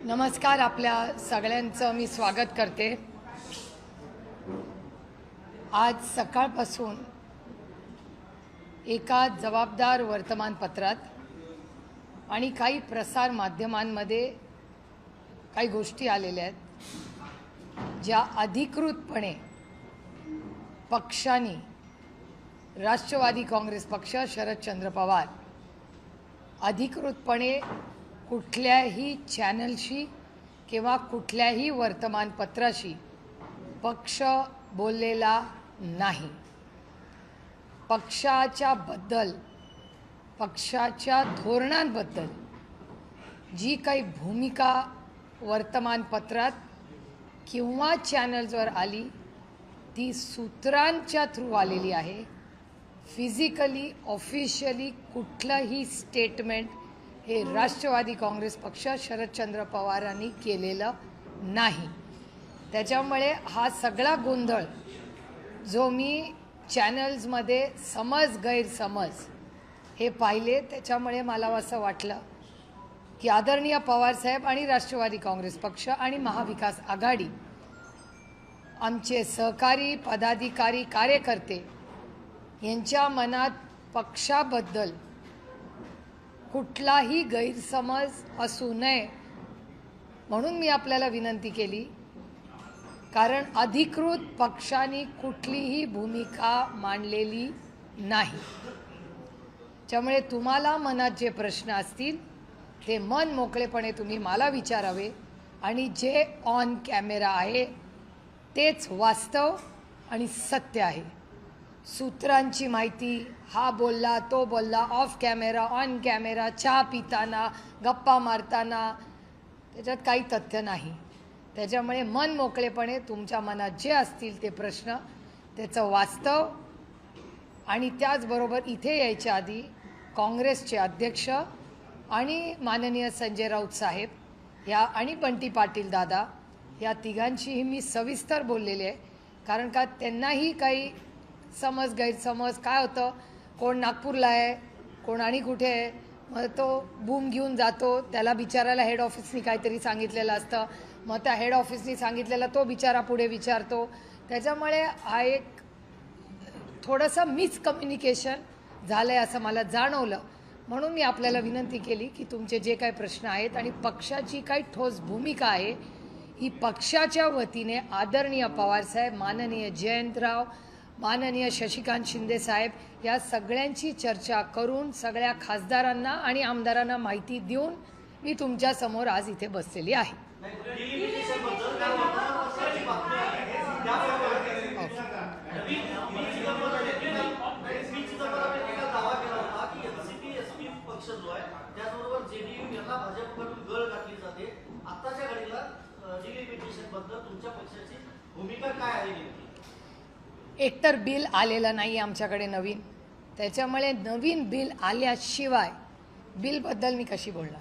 नमस्कार, आपल्या सगळ्यांचं मी स्वागत करते। आज सकाळपासून एका जबाबदार वर्तमानपत्रात आणि काही प्रसार माध्यमांमध्ये काही गोष्टी आलेल्या आहेत ज्या अधिकृतपणे पक्षाने, राष्ट्रवादी काँग्रेस पक्ष, शरदचंद्र पवार अधिकृतपणे कुठल्याही चॅनलशी किंवा कुठल्याही वर्तमानपत्राशी पक्ष बोललेला नाही। पक्षाच्या धोरणांबद्दल जी काही भूमिका वर्तमानपत्रात किंवा चॅनल्सवर आली ती सूत्रांच्या थ्रू आलेली आहे। फिजिकली ऑफिशियली कुठलंही स्टेटमेंट हे राष्ट्रवादी काँग्रेस पक्ष, शरदचंद्र पवारांनी केलेलं नाही। त्याच्यामुळे हा सगळा गोंधळ जो मी चॅनल्समध्ये गैरसमज हे पाहिले, त्याच्यामुळे मला असं वाटलं की आदरणीय पवारसाहेब आणि राष्ट्रवादी काँग्रेस पक्ष आणि महाविकास आघाडी आमचे सहकारी, पदाधिकारी, कार्यकर्ते यांच्या मनात पक्षाबद्दल कुठलाही गैरसमज असू नये म्हणून मी आपल्याला विनंती केली, कारण अधिकृत पक्षाने कुठलीही भूमिका मांडलेली नाही। त्यामुळे तुम्हाला मनात जे प्रश्न असतील ते मन मोकळेपणे तुम्ही मला विचारावे आणि जे ऑन कॅमेरा आहे तेच वास्तव आणि सत्य आहे। सूत्रांची माहिती, हा बोलला तो बोलला, ऑफ कॅमेरा, ऑन कॅमेरा, चहा पिताना, गप्पा मारताना, त्याच्यात काही तथ्य नाही। त्याच्यामुळे मन मोकळेपणे तुमच्या मनात जे असतील ते प्रश्न, त्याचं वास्तव आणि त्याचबरोबर इथे यायच्या आधी काँग्रेसचे अध्यक्ष आणि माननीय संजय राऊत साहेब या आणि बंटी पाटील दादा या तिघांशीही मी सविस्तर बोललेले आहे। कारण का त्यांनाही काही गैरसमज काय होतं, कोण नागपूरला आहे, कोण आणि कुठे आहे, मग तो बूम घेऊन जातो, त्याला बिचारायला हेड ऑफिसनी काहीतरी सांगितलेलं असतं, मग त्या हेड ऑफिसनी सांगितलेलं तो बिचारा पुढे विचारतो। त्याच्यामुळे हा एक थोडंसं मिसकम्युनिकेशन झालं आहे असं मला जाणवलं। म्हणून मी आपल्याला विनंती केली की तुमचे जे काही प्रश्न आहेत आणि पक्षाची काही ठोस भूमिका आहे ही पक्षाच्या वतीने आदरणीय पवारसाहेब, माननीय जयंतराव, माननीय शशिकांत शिंदे साहेब या सगळ्यांची चर्चा करून सगळ्या खासदारांना आणि आमदारांना माहिती देऊन मी तुमच्या समोर आज इथे बसलेली आहे। एकतर बिल आलेलं नाही आमच्याकडे नवीन, त्याच्यामुळे नवीन बिल आल्याशिवाय बिलबद्दल मी कशी बोलणार।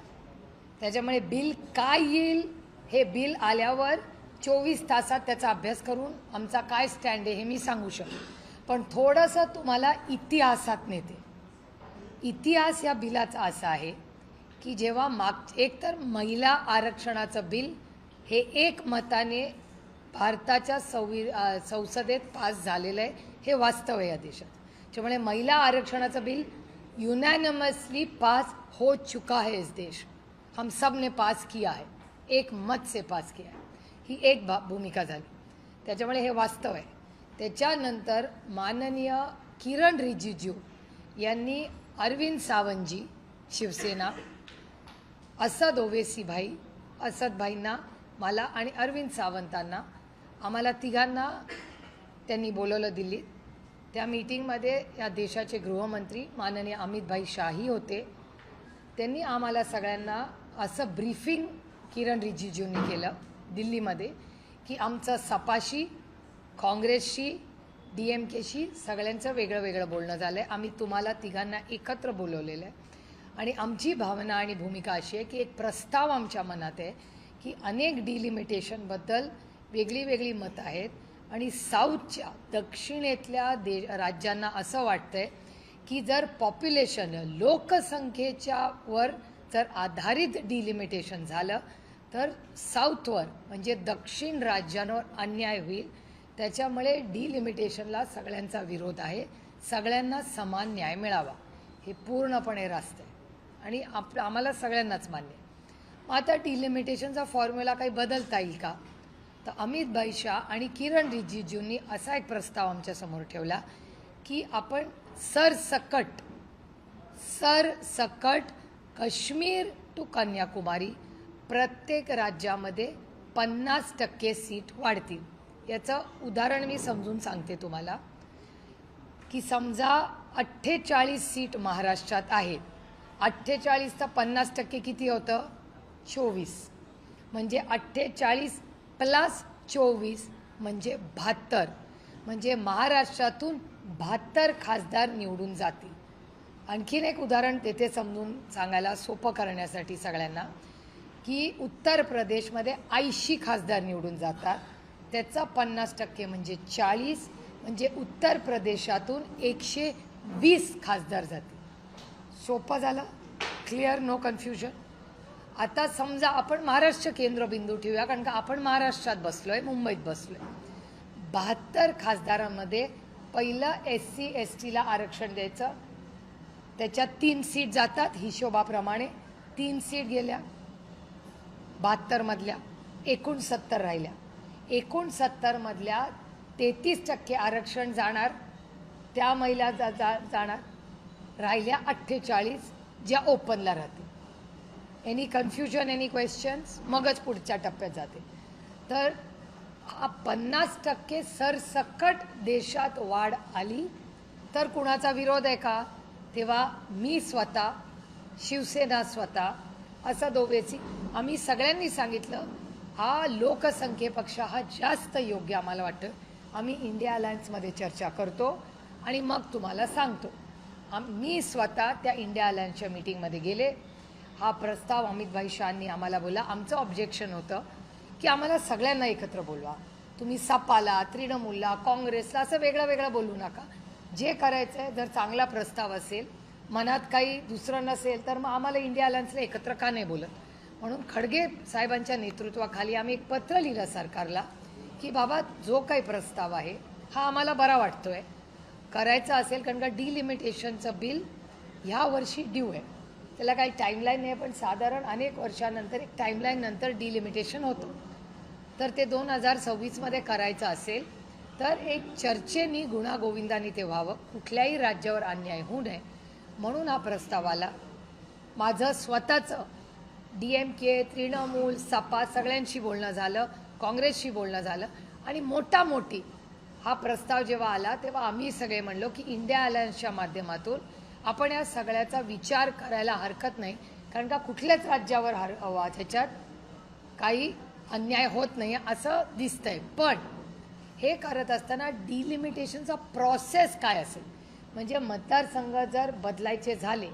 त्याच्यामुळे बिल काय येईल हे बिल आल्यावर 24 तासात त्याचा अभ्यास करून आमचा काय स्टँड आहे हे मी सांगू शकतो। पण थोडंसं तुम्हाला इतिहासात नेते। इतिहास या बिलाचा असा आहे की जेव्हा एकतर महिला आरक्षणाचं बिल हे एकमताने भारताच्या संसदेत पास झालेलं आहे, हे वास्तव आहे या देशात। त्यामुळे महिला आरक्षणाचं बिल यूनैनिमसली पास हो चुका है इस देश, हम सब ने पास किया है, एक मत से पास किया है, ही एक भूमिका झाली। त्याच्यामुळे हे वास्तव आहे। त्याच्यानंतर माननीय किरण रिजिजू यांनी अरविंद सावंतजी शिवसेना, असदभाईंना, मला आणि अरविंद सावंतांना, आम्हाला तिघांना त्यांनी बोलवलं दिल्लीत। त्या मीटिंगमध्ये या देशाचे गृहमंत्री माननीय अमित शाही होते। त्यांनी आम्हाला सगळ्यांना असं ब्रीफिंग किरण रिजिजूंनी केलं दिल्लीमध्ये की आमचं सपाशी, काँग्रेसशी, DMKशी सगळ्यांचं वेगळं वेगळं बोलणं झालं आहे। आम्ही तुम्हाला तिघांना एकत्र बोलवलेलं आहे आणि आमची भावना आणि भूमिका अशी आहे की एक प्रस्ताव आमच्या मनात आहे की अनेक डिलिमिटेशनबद्दल वेगळी वेगळी मतं आहेत आणि साऊथच्या, दक्षिणेतल्या राज्यांना असं वाटतंय की जर पॉप्युलेशन, लोकसंख्येच्या वर जर आधारित डिलिमिटेशन झालं तर साऊथवर म्हणजे दक्षिण राज्यांवर अन्याय होईल. त्याच्यामुळे डिलिमिटेशनला सगळ्यांचा विरोध आहे. सगळ्यांना समान न्याय मिळावा हे पूर्णपणे रास्त आहे आणि आम्हाला सगळ्यांनाच मान्य आहे. मग आता डिलिमिटेशनचा फॉर्म्युला काही बदलता येईल का? तर अमित भाई शाह आणि किरण रिजिजूंनी असा एक प्रस्ताव आमच्यासमोर ठेवला की आपण सरसकट काश्मीर टू कन्याकुमारी प्रत्येक राज्यामध्ये 50% सीट वाढतील. याचं उदाहरण मी समजून सांगते तुम्हाला की समजा 48 सीट महाराष्ट्रात आहेत. 48 तर 50% किती होतं? 24. म्हणजे 48 प्लस 24 म्हणजे 72. म्हणजे महाराष्ट्रातून 72 खासदार निवडून जातील. आणखीन एक उदाहरण तेथे समजून सांगायला सोपं करण्यासाठी सगळ्यांना की उत्तर प्रदेशमध्ये 80 खासदार निवडून जातात. त्याचा 50% म्हणजे 40. म्हणजे उत्तर प्रदेशातून 120 खासदार जातील. सोपं झालं? क्लिअर? No confusion? आता समजा आपण महाराष्ट्र केंद्रबिंदू ठेवूया कारण का आपण महाराष्ट्रात बसलोय, मुंबईत बसलोय. 72 खासदारांमध्ये पहिलं SC ST ला आरक्षण द्यायचं. त्याच्यात 3 सीट जातात हिशोबाप्रमाणे. 3 सीट गेल्या 72 मधल्या, एकूण 70 राहिल्या. एकूण 70 मधल्या 33% आरक्षण जाणार, त्या महिला जाणार. राहिल्या 48 ज्या ओपनला राहतील. Any confusion, any questions? मगच पुढच्या टप्प्यात जाते. तर हा 50% सरसकट देशात वाढ आली तर कुणाचा विरोध आहे का? तेव्हा मी स्वतः, शिवसेना स्वतः असं दोघेची आम्ही सगळ्यांनी सांगितलं हा लोकसंख्येपेक्षा हा जास्त योग्य आम्हाला वाटतं. आम्ही इंडिया अलायन्समध्ये चर्चा करतो आणि मग तुम्हाला सांगतो. मी स्वतः त्या इंडिया अलायन्सच्या मीटिंगमध्ये गेले. हा प्रस्ताव अमित भाई शाहनी आम्हाला बोला. आमचं ऑब्जेक्शन होतं की आम्हाला सगळ्यांना एकत्र बोलवा. तुम्ही सपाला, तृणमूलला, काँग्रेसला असं वेगळं बोलू नका. जे करायचं आहे, जर चांगला प्रस्ताव असेल, मनात काही दुसरं नसेल तर मग आम्हाला इंडिया अलायन्सला एकत्र का नाही बोलत? म्हणून खडगे साहेबांच्या नेतृत्वाखाली आम्ही एक पत्र लिहिलं सरकारला की बाबा जो काही प्रस्ताव आहे हा आम्हाला बरा वाटतोय, करायचं असेल कारण का डिलिमिटेशनचं बिल ह्या वर्षी ड्यू आहे. त्याला काही टाईमलाईन नाही पण साधारण अनेक वर्षानंतर एक टाईमलाईन नंतर डिलिमिटेशन होतं. तर ते 2026मध्ये करायचं असेल तर एक चर्चेनी गुणागोविंदाने ते व्हावं. कुठल्याही राज्यावर अन्याय होऊ नये म्हणून हा प्रस्ताव आला. माझं स्वतःचं DMK, तृणमूल, सपा सगळ्यांशी बोलणं झालं, काँग्रेसशी बोलणं झालं आणि मोठी हा प्रस्ताव जेव्हा आला तेव्हा आम्ही सगळे म्हणलो की इंडिया अलायन्सच्या माध्यमातून आपण या सगळ्याचा विचार करायला हरकत नाही कारण का कुठल्याच राज्यावर त्याच्यात काही अन्याय होत नाही असं दिसतंय. पण हे करत असताना डिलिमिटेशनचा प्रोसेस काय असेल, म्हणजे मतदारसंघ जर बदलायचे झाले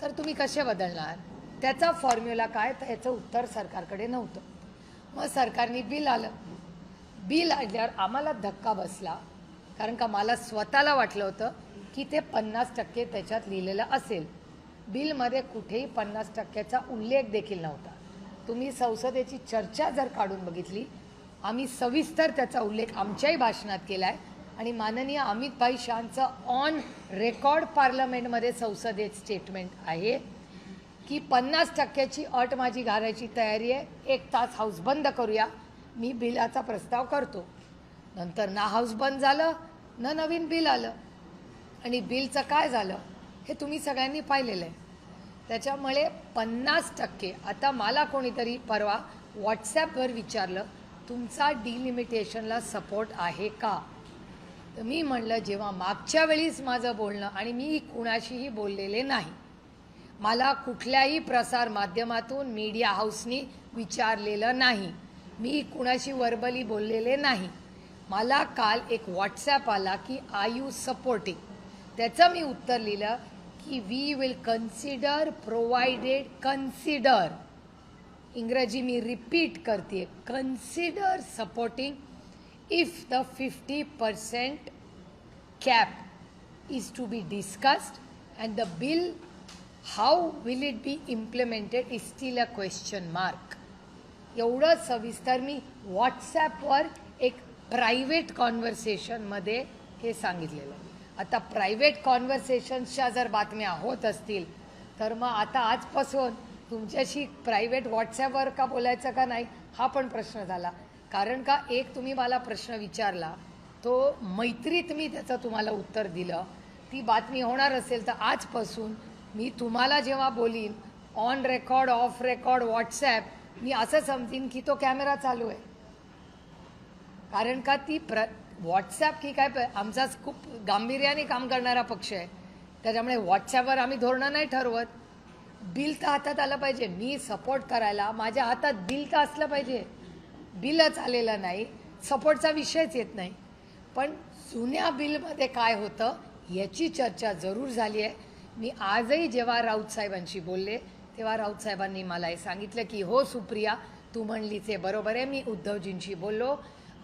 तर तुम्ही कसे बदलणार, त्याचा फॉर्म्युला काय, तर याचं उत्तर सरकारकडे नव्हतं. मग सरकारने बिल आल्यावर आम्हाला धक्का बसला कारण का मला स्वतःला वाटलं होतं की ते 50% त्याच्यात लिहिलेलं असेल. बिलमध्ये कुठेही 50%चा उल्लेख देखील नव्हता. तुम्ही संसदेची चर्चा जर काढून बघितली, आम्ही सविस्तर त्याचा उल्लेख आमच्याही भाषणात केला आहे आणि माननीय अमित भाई शाहचं ऑन रेकॉर्ड पार्लमेंटमध्ये संसदेत स्टेटमेंट आहे की 50%ची अट माझी घालायची तयारी आहे. 1 तास हाऊस बंद करूया, मी बिलाचा प्रस्ताव करतो. नंतर ना हाऊस बंद झालं ना नवीन बिल आलं आणि बिलचं काय झालं हे तुम्ही सगळ्यांनी पाहिलेलं आहे. त्याच्यामुळे 50%. आता मला कोणीतरी परवा व्हॉट्सॲपवर विचारलं तुमचा डिलिमिटेशनला सपोर्ट आहे का, तर मी म्हणलं जेव्हा मागच्या वेळीच माझं बोलणं आणि मी कुणाशीही बोललेले नाही, मला कुठल्याही प्रसार माध्यमातून मीडिया हाऊसनी विचारलेलं नाही, मी कुणाशी वर्बली बोललेले नाही. मला काल एक व्हॉट्सॲप आला की आर यू सपोर्टिंग, त्याचं मी उत्तर लिहिलं की we will consider provided, consider इंग्रजी मी रिपीट करते, consider supporting if the 50% cap is to be discussed and the bill how will it be implemented is still a question mark. एवढं सविस्तर मी व्हॉट्सॲपवर एक प्रायव्हेट कॉन्व्हर्सेशनमध्ये हे सांगितलेलं आहे. आता प्रायव्हेट कॉन्व्हर्सेशन्सच्या जर बातम्या होत असतील तर मग आता आजपासून तुमच्याशी प्रायव्हेट व्हॉट्सॲपवर का बोलायचं का नाही हा पण प्रश्न झाला. कारण का एक तुम्ही मला प्रश्न विचारला तो मैत्रीत मी त्याचं तुम्हाला उत्तर दिलं. ती बातमी होणार असेल तर आजपासून मी तुम्हाला जेव्हा बोलीन on record off record WhatsApp मी असं समजीन की तो कॅमेरा चालू आहे. कारण का ती व्हॉट्सॲप की काय आमचा खूप गांभीर्याने काम करणारा पक्ष आहे. त्याच्यामुळे व्हॉट्सॲपवर आम्ही धोरणं नाही ठरवत. बिल तर हातात आलं पाहिजे. मी सपोर्ट करायला माझ्या हातात बिल तर असलं पाहिजे. बिलच आलेलं नाही सपोर्टचा विषयच येत नाही. पण जुन्या बिलमध्ये काय होतं याची चर्चा जरूर झाली आहे. मी आजही जेव्हा राऊत साहेबांशी बोलले तेव्हा राऊत साहेबांनी मला हे सांगितलं की हो सुप्रिया तू म्हणलीच आहे बरोबर आहे. मी उद्धवजींशी बोललो.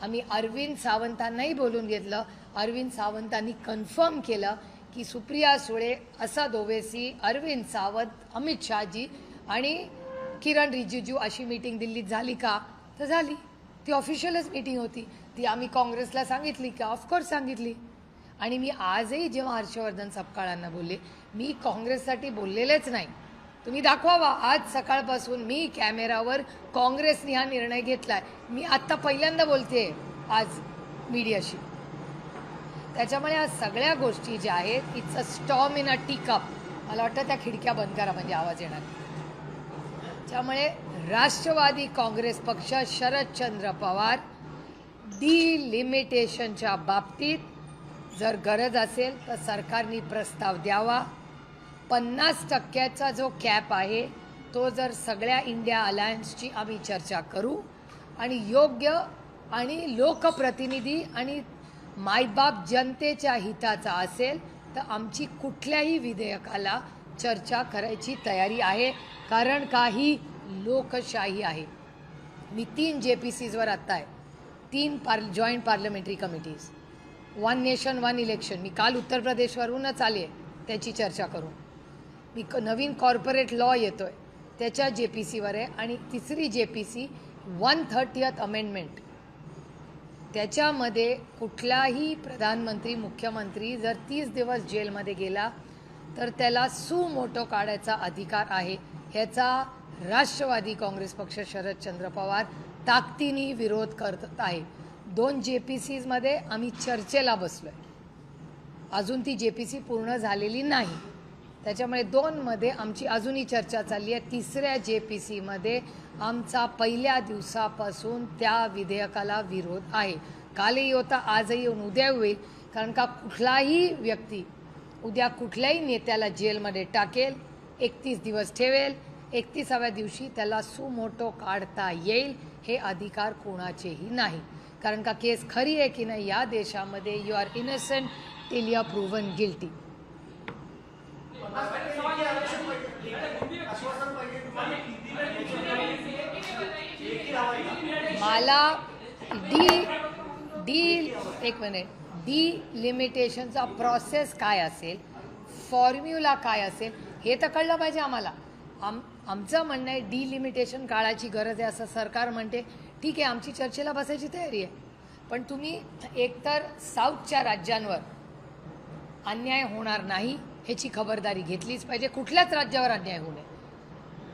आम्ही अरविंद सावंतांनाही बोलून घेतलं. अरविंद सावंतांनी कन्फर्म केलं की सुप्रिया सुळे असद ओवेसी अरविंद सावंत अमित शहाजी आणि किरण रिजिजू अशी मीटिंग दिल्लीत झाली का तर झाली. ती ऑफिशियलच मीटिंग होती. ती आम्ही काँग्रेसला सांगितली का ऑफकोर्स सांगितली. आणि मी आजही जेव्हा हर्षवर्धन सपकाळांना बोलले मी काँग्रेससाठी बोललेलेच नाही. तुम्ही दाखवावा आज सकाळपासून मी कॅमेरावर काँग्रेसने हा निर्णय घेतला आहे. मी आत्ता पहिल्यांदा बोलते आज मीडियाशी. त्याच्यामुळे या सगळ्या गोष्टी ज्या आहेत it's a storm in a teacup. मला वाटतं त्या खिडक्या बंद करा म्हणजे आवाज येणार. त्यामुळे राष्ट्रवादी काँग्रेस पक्ष शरदचंद्र पवार डिलिमिटेशनच्या बाबतीत जर गरज असेल तर सरकारने प्रस्ताव द्यावा. 50% जो कॅप आहे तो जर सगळ्या इंडिया अलायन्सची आम्ही चर्चा करू आणि योग्य आणि लोकप्रतिनिधी आणि मायबाप जनतेच्या हिताचा असेल तर आमची कुठल्याही विधेयकाला चर्चा करायची तयारी आहे. कारण काही लोकशाही आहे. मी 3 JPCजवर आत्ता आहे. 3 joint parliamentary committees. 1 nation 1 election. मी काल उत्तर प्रदेशवरूनच आले त्याची चर्चा करून. मी नवीन कॉर्पोरेट लॉ येतो आहे त्याच्या JPCवर आहे. आणि तिसरी JPC 130th अमेंडमेंट. त्याच्यामध्ये कुठलाही प्रधानमंत्री मुख्यमंत्री जर 30 दिवस जेलमध्ये गेला तर त्याला सुमोटो काढायचा अधिकार आहे. ह्याचा राष्ट्रवादी काँग्रेस पक्ष शरदचंद्र पवार ताकदीने विरोध करत आहे. 2 JPCजमध्ये आम्ही चर्चेला बसलो आहे. अजून ती JPC पूर्ण झालेली नाही. त्याच्यामुळे 2मध्ये आमची अजूनही चर्चा चालली आहे. 3ऱ्या JPCमध्ये आमचा पहिल्या दिवसापासून त्या विधेयकाला विरोध आहे. कालही होता आजही येऊन उद्या होईल. कारण का कुठलाही व्यक्ती उद्या कुठल्याही नेत्याला जेलमध्ये टाकेल 31 दिवस ठेवेल 31व्या दिवशी त्याला सुमोटो काढता येईल. हे अधिकार कोणाचेही नाही. कारण का केस खरी आहे की नाही या देशामध्ये you are innocent till you are proven guilty. मला एक मिनिट डिलिमिटेशनचा प्रोसेस काय असेल फॉर्म्युला काय असेल हे तर कळलं पाहिजे आम्हाला. आमचं म्हणणं आहे डिलिमिटेशन काळाची गरज आहे असं सरकार म्हणते. ठीक आहे आमची चर्चेला बसायची तयारी आहे. पण तुम्ही एकतर साऊथच्या राज्यांवर अन्याय होणार नाही ह्याची खबरदारी घेतलीच पाहिजे. कुठल्याच राज्यावर अन्याय होऊ नये.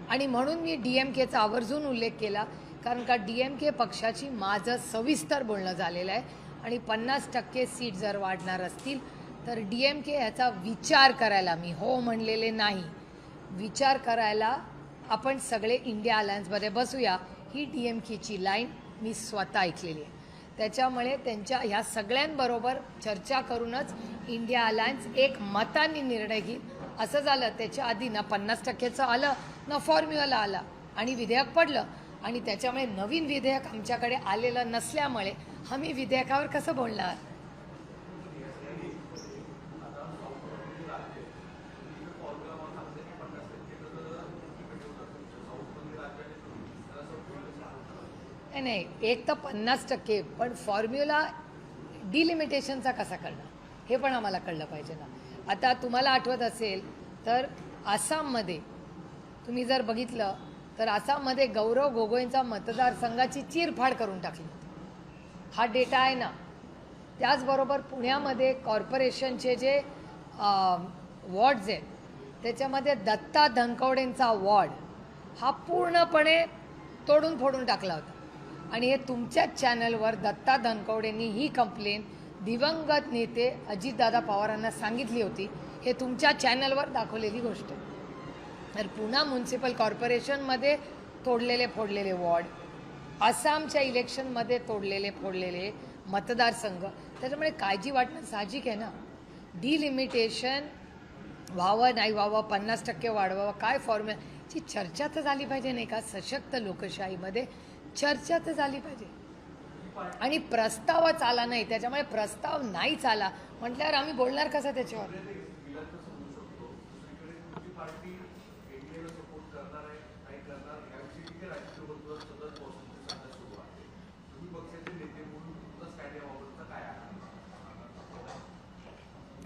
आणि म्हणून मी DMKचा आवर्जून उल्लेख केला. कारण का DMK पक्षाची माझं सविस्तर बोलणं झालेलं आहे. आणि 50% सीट जर वाढणार असतील तर DMK ह्याचा विचार करायला मी हो म्हणलेले नाही. विचार करायला आपण सगळे इंडिया अलायन्समध्ये बसूया ही DMKची लाईन मी स्वतः ऐकलेली आहे. त्याच्यामुळे त्यांच्या ह्या सगळ्यांबरोबर चर्चा करूनच इंडिया अलायन्स एक मताने निर्णय घेईल. असं झालं त्याच्या आधी ना 50%चं आलं ना फॉर्म्युला आला आणि विधेयक पडलं. आणि त्याच्यामुळे नवीन विधेयक आमच्याकडे आलेलं नसल्यामुळे आम्ही विधेयकावर कसं बोलणार. नाही एक तर 50% पण फॉर्म्युला डिलिमिटेशनचा कसा कळणार हे पण आम्हाला कळलं पाहिजे ना. आता तुम्हाला आठवत असेल तर आसाममध्ये तुम्ही जर बघितलं तर आसाममध्ये गौरव गोगोईंचा मतदारसंघाची चीरफाड करून टाकली होती. हा डेटा आहे ना. त्याचबरोबर पुण्यामध्ये कॉर्पोरेशनचे जे वॉर्ड्स आहेत त्याच्यामध्ये दत्ता धनकवडेंचा वॉर्ड हा पूर्णपणे तोडून फोडून टाकला होता. आणि हे तुमच्याच चॅनलवर दत्ता धनकवडेंनी ही कंप्लेन दिवंगत नेते अजितदादा पवारांना सांगितली होती. हे तुमच्या चॅनलवर दाखवलेली गोष्ट आहे. तर पुणा म्युन्सिपल कॉर्पोरेशनमध्ये तोडलेले फोडलेले वॉर्ड, आसामच्या इलेक्शनमध्ये तोडलेले फोडलेले मतदारसंघ, त्याच्यामुळे काळजी वाटणं साहजिक आहे ना. डिलिमिटेशन व्हावं नाही व्हावं, 50% वाढवावं, काय फॉर्म्युलाची चर्चा तर झाली पाहिजे नाही का. सशक्त लोकशाहीमध्ये चर्चा तर झाली पाहिजे. आणि प्रस्तावच आला नाही, त्याच्यामुळे प्रस्ताव नाहीच आला म्हटल्यावर आम्ही बोलणार कसं त्याच्यावर.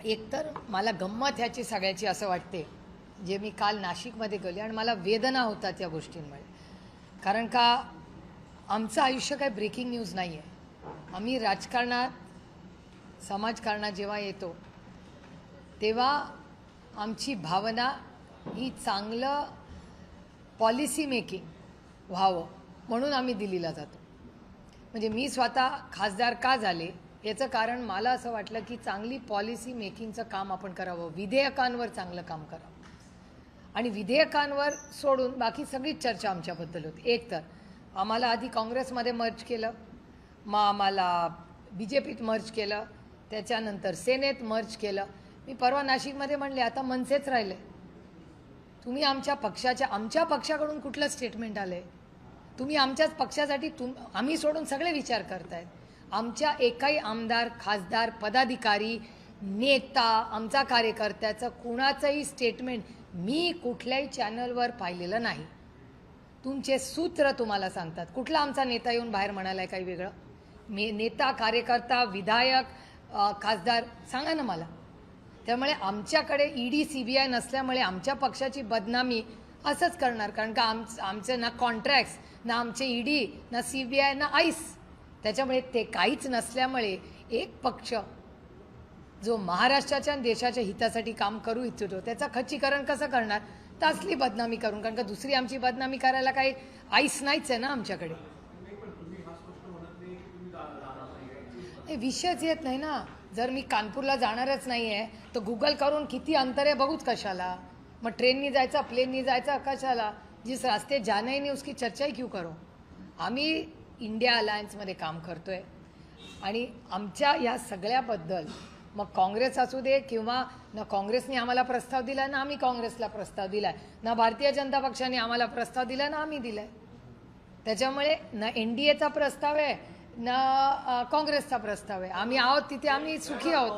एकतर मला गंमत ह्याची सगळ्याची असं वाटते, जे मी काल नाशिकमध्ये गेले आणि मला वेदना होता त्या गोष्टींमुळे. कारण का आमचं आयुष्य काय ब्रेकिंग न्यूज नाही आहे. आम्ही राजकारणात समाजकारणात जेव्हा येतो तेव्हा आमची भावना ही चांगलं पॉलिसी मेकिंग व्हावं म्हणून आम्ही दिल्लीला जातो. म्हणजे मी स्वतः खासदार का झाले याचं कारण मला असं वाटलं की चांगली पॉलिसी मेकिंगचं काम आपण करावं, विधेयकांवर चांगलं काम करावं. आणि विधेयकांवर सोडून बाकी सगळीच चर्चा आमच्याबद्दल होती. एक तर आम्हाला आधी काँग्रेसमध्ये मर्ज केलं, मग आम्हाला BJPत मर्ज केलं, त्याच्यानंतर सेनेत मर्ज केलं. मी परवा नाशिकमध्ये म्हणले आता मनसेच राहिले. तुम्ही आमच्या पक्षाकडून कुठलं स्टेटमेंट आलं आहे? तुम्ही आमच्याच पक्षासाठी आम्ही सोडून सगळे विचार करतायत. आमच्या एकाही आमदार, खासदार, पदाधिकारी, नेता, आमचा कार्यकर्त्याचं कुणाचंही स्टेटमेंट मी कुठल्याही चॅनलवर पाहिलेलं नाही. तुमचे सूत्र तुम्हाला सांगतात. कुठला आमचा नेता येऊन बाहेर म्हणाला आहे काही वेगळं? नेता, कार्यकर्ता, विधायक, खासदार सांगा ना मला. त्यामुळे आमच्याकडे ED CBI नसल्यामुळे आमच्या पक्षाची बदनामी असंच करणार. कारण का आमचे ना कॉन्ट्रॅक्ट्स, ना आमचे ED, ना CBI, ना आईस. त्याच्यामुळे ते काहीच नसल्यामुळे एक पक्ष जो महाराष्ट्राच्या आणि देशाच्या हितासाठी काम करू इच्छितो त्याचं खच्चीकरण कसं करणार? तर असली बदनामी करून. कारण का दुसरी आमची बदनामी करायला काही आईस नाहीच आहे ना आमच्याकडे. विषयच येत नाही ना. जर मी कानपूरला जाणारच नाही आहे तर गुगल करून किती अंतर आहे बघूच कशाला? मग ट्रेननी जायचं, प्लेननी जायचं कशाला? जिस रास्ते जाना ही नहीं उसकी चर्चा ही क्यों करो? आम्ही इंडिया अलायन्समध्ये काम करतोय आणि आमच्या या सगळ्याबद्दल मग काँग्रेस असू दे किंवा ना काँग्रेसने आम्हाला प्रस्ताव दिला ना आम्ही काँग्रेसला प्रस्ताव दिलाय, ना भारतीय जनता पक्षाने आम्हाला प्रस्ताव दिला ना आम्ही दिलाय. त्याच्यामुळे ना NDAचा प्रस्ताव आहे ना काँग्रेसचा प्रस्ताव आहे. आम्ही आहोत तिथे आम्ही सुखी आहोत.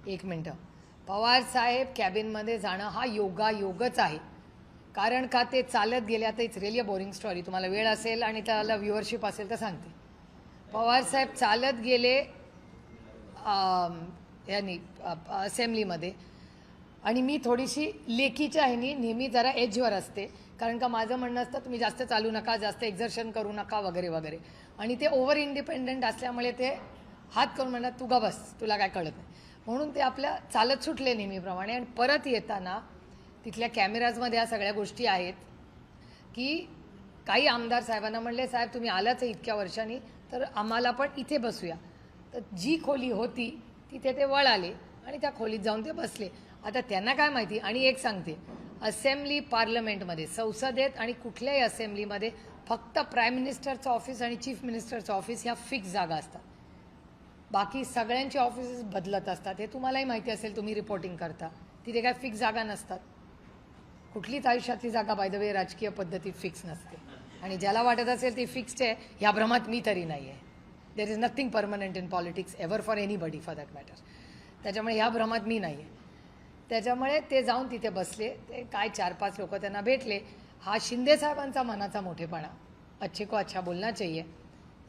एक मिनटं. पवार साहेब कॅबिनमध्ये जाणं हा योगायोगच आहे. कारण का ते चालत गेले. आता it's really a boring story. तुम्हाला वेळ असेल आणि त्याला व्ह्युअरशिप असेल तर सांगते. पवार साहेब चालत गेले यांनी असेंब्लीमध्ये आणि मी थोडीशी लेखीच्या ह्यानी नेहमी जरा एजवर असते. कारण का माझं म्हणणं असतं तुम्ही जास्त चालू नका, जास्त एक्झर्शन करू नका वगैरे वगैरे. आणि ते ओव्हर इंडिपेंडंट असल्यामुळे ते हात करून म्हणतात तू गा बस, तुला काय कळत नाही. म्हणून ते आपल्या चालत सुटले नेहमीप्रमाणे. आणि परत येताना तिथल्या कॅमेराजमध्ये या सगळ्या गोष्टी आहेत की काही आमदार साहेबांना म्हणले साहेब तुम्ही आलाच आहे इतक्या वर्षांनी तर आम्हाला पण इथे बसूया. तर जी खोली होती तिथे ते वळाले आणि त्या खोलीत जाऊन ते बसले. आता त्यांना काय माहिती. आणि एक सांगते, असेंब्ली पार्लमेंटमध्ये, संसदेत आणि कुठल्याही असेंब्लीमध्ये फक्त प्राईम मिनिस्टरचं ऑफिस आणि चीफ मिनिस्टरचं ऑफिस ह्या फिक्स जागा असतात. बाकी सगळ्यांचे ऑफिसेस बदलत असतात. हे तुम्हालाही माहिती असेल, तुम्ही रिपोर्टिंग करता. तिथे काय फिक्स जागा नसतात. कुठलीच आयुष्यातली जागा बाय द वे राजकीय पद्धतीत फिक्स नसते. आणि ज्याला वाटत असेल ती फिक्स्ड आहे ह्या भ्रमात मी तरी नाही आहे. There is nothing permanent in politics ever for anybody for that matter. त्याच्यामुळे ह्या भ्रमात मी नाही आहे. त्याच्यामुळे ते जाऊन तिथे बसले. ते काय 4-5 लोक त्यांना भेटले. हा शिंदे साहेबांचा मनाचा मोठेपणा. अच्छे को अच्छा बोलना चाहिए.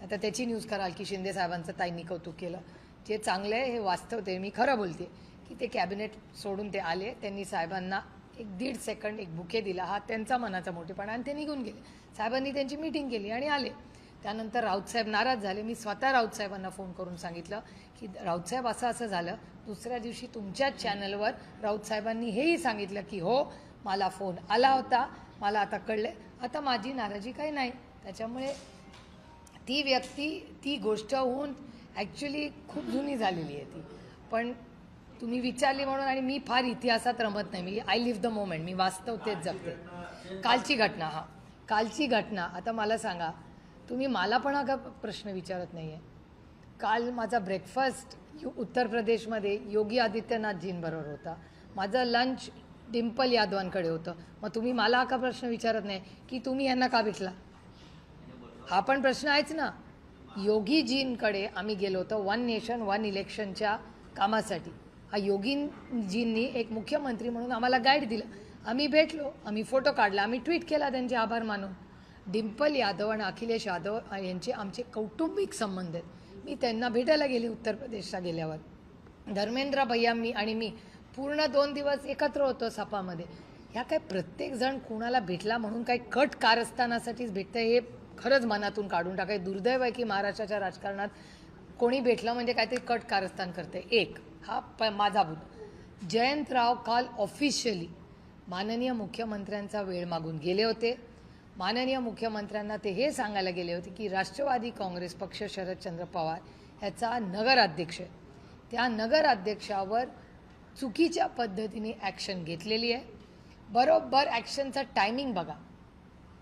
आता त्याची न्यूज कराल की शिंदे साहेबांचं ताईंनी कौतुक केलं. जे चांगलं आहे हे वास्तव ते मी खरं बोलते की ते कॅबिनेट सोडून ते आले, त्यांनी साहेबांना 1-1.5 सेकंड एक बुके दिला, हा त्यांचा मनाचा मोठेपणा, आणि ते निघून गेले. साहेबांनी त्यांची मीटिंग केली आणि आले. त्यानंतर राऊतसाहेब नाराज झाले. मी स्वतः राऊतसाहेबांना फोन करून सांगितलं की राऊतसाहेब असं असं झालं. दुसऱ्या दिवशी तुमच्याच चॅनलवर राऊतसाहेबांनी हेही सांगितलं की हो मला फोन आला होता, मला आता कळले, आता माझी नाराजी काही नाही. त्याच्यामुळे ती व्यक्ती, ती गोष्ट होऊन ॲक्च्युली खूप जुनी झालेली आहे ती. पण तुम्ही विचारली म्हणून, आणि मी फार इतिहासात रमत नाही, मी आय लिव्ह द मोमेंट, मी वास्तव तेच जगते. कालची घटना, कालची घटना, आता मला सांगा, तुम्ही मला पण हा प्रश्न विचारत नाही आहे. काल माझा ब्रेकफास्ट उत्तर प्रदेशमध्ये योगी आदित्यनाथजींबरोबर होता, माझं लंच डिम्पल यादवांकडे होतं. मग तुम्ही मला हा प्रश्न विचारत नाही की तुम्ही यांना का भेटला? हा पण प्रश्न आहेच ना. योगीजींकडे आम्ही गेलो होतो वन नेशन वन इलेक्शनच्या कामासाठी. हा योगीजींनी एक मुख्यमंत्री म्हणून आम्हाला गाईड दिलं, आम्ही भेटलो, आम्ही फोटो काढला, आम्ही ट्विट केला त्यांचे आभार मानून. डिम्पल यादव आणि अखिलेश यादव यांचे आमचे कौटुंबिक संबंध आहेत. मी त्यांना भेटायला गेली उत्तर प्रदेशला गेल्यावर. धर्मेंद्र भैया आणि मी पूर्ण 2 दिवस एकत्र होतो सपामध्ये. ह्या काय प्रत्येकजण कुणाला भेटला म्हणून काही कट कारस्थानासाठीच भेटतं हे खरंच मनातून काढून टाकाय. दुर्दैव आहे की महाराष्ट्राच्या राजकारणात कोणी भेटलं म्हणजे काहीतरी कट कारस्थान करते. एक हा माझा मुद्दा. जयंतराव काल ऑफिशियली माननीय मुख्यमंत्र्यांचा वेळ मागून गेले होते. माननीय मुख्यमंत्र्यांना ते हे सांगायला गेले होते की राष्ट्रवादी काँग्रेस पक्ष शरदचंद्र पवार ह्याचा नगराध्यक्ष आहे, त्या नगराध्यक्षावर चुकीच्या पद्धतीने ॲक्शन घेतलेली आहे. बरोबर ॲक्शनचा टायमिंग बघा,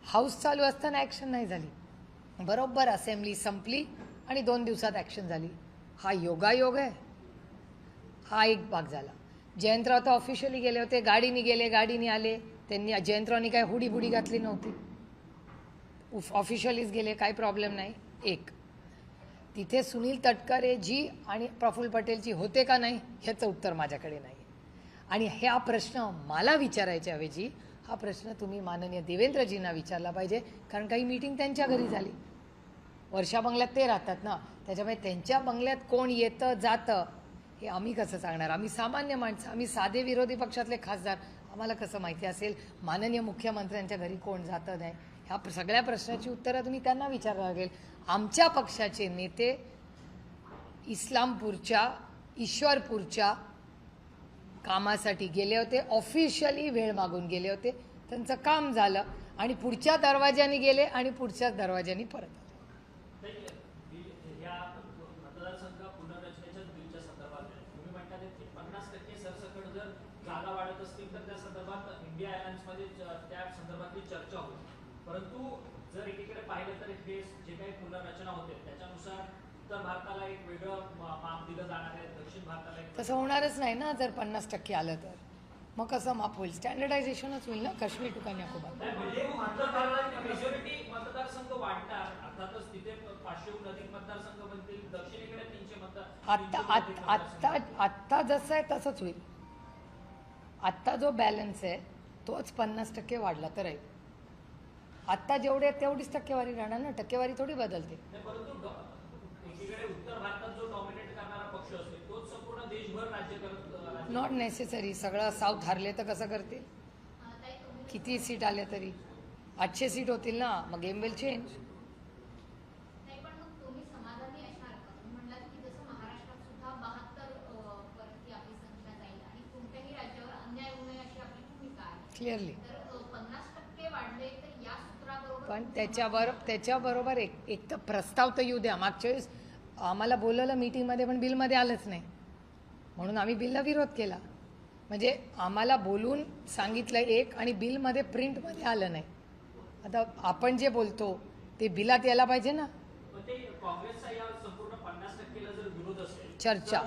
हाऊस चालू असताना ॲक्शन नाही झाली, बरोबर असेंब्ली संपली आणि 2 दिवसात ॲक्शन झाली. हा योगायोग आहे. हा एक भाग झाला. जयंतराव तर ऑफिशियली गेले होते, गाडीने गेले, गाडीने आले. त्यांनी जयंतरावनी काय हुडी बुडी घातली नव्हती, ऑफिशियलीच गेले, काही प्रॉब्लेम नाही. एक तिथे सुनील तटकरे जी आणि प्रफुल्ल पटेलजी होते का नाही ह्याचं उत्तर माझ्याकडे नाही. आणि हा प्रश्न मला विचारायच्या ऐवजी हा प्रश्न तुम्ही माननीय देवेंद्रजींना विचारला पाहिजे, कारण काही मीटिंग त्यांच्या घरी झाली. वर्षा बंगल्यात ते राहतात ना, त्याच्यामुळे त्यांच्या बंगल्यात कोण येतं जातं हे आम्ही कसं सांगणार? आम्ही सामान्य माणसं, आम्ही साधे विरोधी पक्षातले खासदार, आम्हाला कसं माहिती असेल माननीय मुख्यमंत्र्यांच्या घरी कोण जातं नाही? ह्या सगळ्या प्रश्नाची उत्तरं तुम्ही त्यांना विचारावं लागेल. आमच्या पक्षाचे नेते इस्लामपूरच्या, ईश्वरपूरच्या कामासाठी गेले होते, ऑफिशियली वेळ मागून गेले होते, त्यांचं काम झालं आणि पुढच्या दरवाज्याने गेले आणि पुढच्या दरवाज्याने परत आले. जागा वाढत असतील तर त्या संदर्भात इंडिया अलायन्समध्ये त्या संदर्भातली चर्चा होईल. परंतु जर एकीकडे पाहिलं तर हे जे काही पुनर्रचना होते त्याच्यानुसार उत्तर भारताला एक वेगळं माप दिलं जाणार आहे, दक्षिण भारताला एक. तसं होणारच नाही ना. जर 50% आलं तर मग कसं माप होईल? स्टँडर्डायझेशनच होईल ना, काश्मीर टू कन्याकुमारी. मेजॉरिटी मतदारसंघ वाढणार, अर्थातच तिथे 500हून अधिक मतदारसंघ बनतील, दक्षिणेकडे 300 मतदार. आत्ता जसं आहे तसंच होईल. आत्ता जो बॅलन्स आहे तोच 50% वाढला तर आहे. आत्ता जेवढे तेवढीच टक्केवारी राहणार ना, टक्केवारी थोडी बदलते. परंतु एकीकडे उत्तर भारतात जो डॉमिनेट करणारा पक्ष असेल तोच संपूर्ण देशभर राज्य करत. Not necessary. सगळं साऊथ हारले तर कसं करतील? किती सीट आल्या तरी 800 सीट होतील ना, मग गेम विल चेंज. क्लिअरली. पण त्याच्याबरोबर एक तर प्रस्ताव तर येऊ द्या. मागच्या वेळेस आम्हाला बोलवलं मीटिंगमध्ये पण बिलमध्ये आलंच नाही, म्हणून आम्ही बिलला विरोध केला. म्हणजे आम्हाला बोलून सांगितलं एक आणि बिलमध्ये प्रिंटमध्ये आलं नाही. आता आपण जे बोलतो ते बिलात यायला पाहिजे ना. चर्चा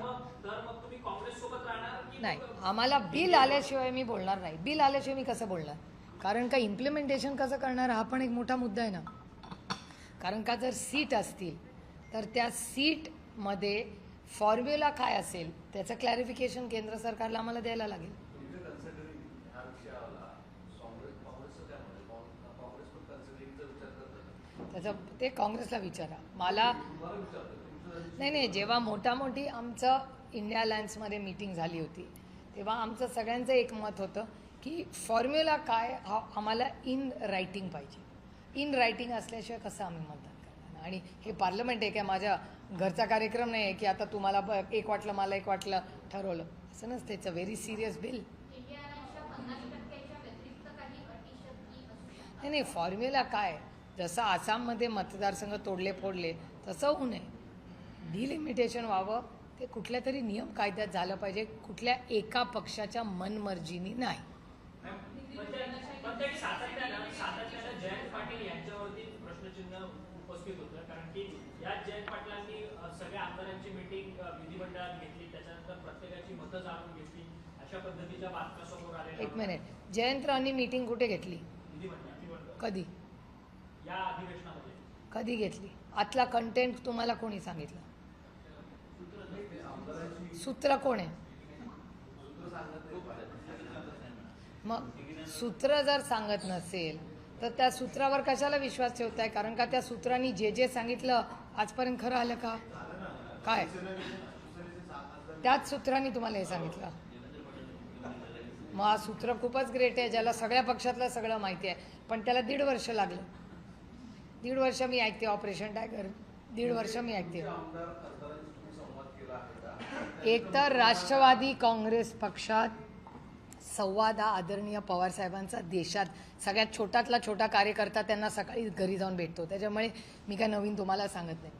नाही. आम्हाला बिल आल्याशिवाय मी बोलणार नाही. बिल आल्याशिवाय मी कसं बोलणार? कारण का इम्प्लिमेंटेशन कसं करणार हा पण एक मोठा मुद्दा आहे ना. कारण का जर सीट असतील तर त्या सीटमध्ये फॉर्म्युला काय असेल त्याचं क्लॅरिफिकेशन केंद्र सरकारला आम्हाला द्यायला लागेल. त्याचं ते काँग्रेसला विचारा. मला नाही, जेव्हा मोठी आमचं इंडिया अलायन्समध्ये मीटिंग झाली होती तेव्हा आमचं सगळ्यांचं एक मत होतं की फॉर्म्युला काय हा आम्हाला इन रायटिंग पाहिजे. इन रायटिंग असल्याशिवाय कसं आम्ही मतदान करणार. आणि हे पार्लमेंट आहे काय माझ्या घरचा कार्यक्रम नाही आहे की आता तुम्हाला एक वाटलं मला एक वाटलं ठरवलं असं नसतं. It's a very serious bill. नाही, फॉर्म्युला काय, जसं आसाममध्ये मतदारसंघ तोडले फोडले तसं होऊ नये. डिलिमिटेशन व्हावं ते कुठल्या तरी नियम कायद्यात झालं पाहिजे, कुठल्या एका पक्षाच्या मनमर्जीनी नाही. पण सातत्यानं जयंत पाटील यांच्यावरती प्रश्नचिन्ह उपस्थित होतं कारण की या जयंत पाटलांनी सगळ्या आमदारांची मीटिंग विधिमंडळात घेतली, त्याच्यानंतर प्रत्येकाची मतं जाणून घेतली, अशा पद्धतीच्या बातम्या समोर आल्या. एक मिनिट, जयंतरावांनी मीटिंग कुठे घेतली, विधिमंडळ कधी, या अधिवेशनामध्ये कधी घेतली, आतला कंटेंट तुम्हाला कोणी सांगितलं, सूत्र कोण आहे. मग सूत्र जर सांगत नसेल तर त्या सूत्रावर कशाला विश्वास ठेवताय. कारण का त्या सूत्रांनी जे सांगितलं आजपर्यंत खरं आलं का, काय त्याच सूत्रांनी तुम्हाला हे सांगितलं. मग हा सूत्र खूपच ग्रेट आहे ज्याला सगळ्या पक्षातलं सगळं माहिती आहे. पण त्याला 1.5 वर्ष लागलं. 1.5 वर्ष मी ऐकते ऑपरेशन टायगर, 1.5 वर्ष मी ऐकते. एक तर राष्ट्रवादी काँग्रेस पक्षात संवाद हा आदरणीय पवारसाहेबांचा देशात सगळ्यात छोट्यातला छोटा कार्यकर्ता त्यांना सकाळी घरी जाऊन भेटतो. त्याच्यामुळे मी काय नवीन तुम्हाला सांगत नाही.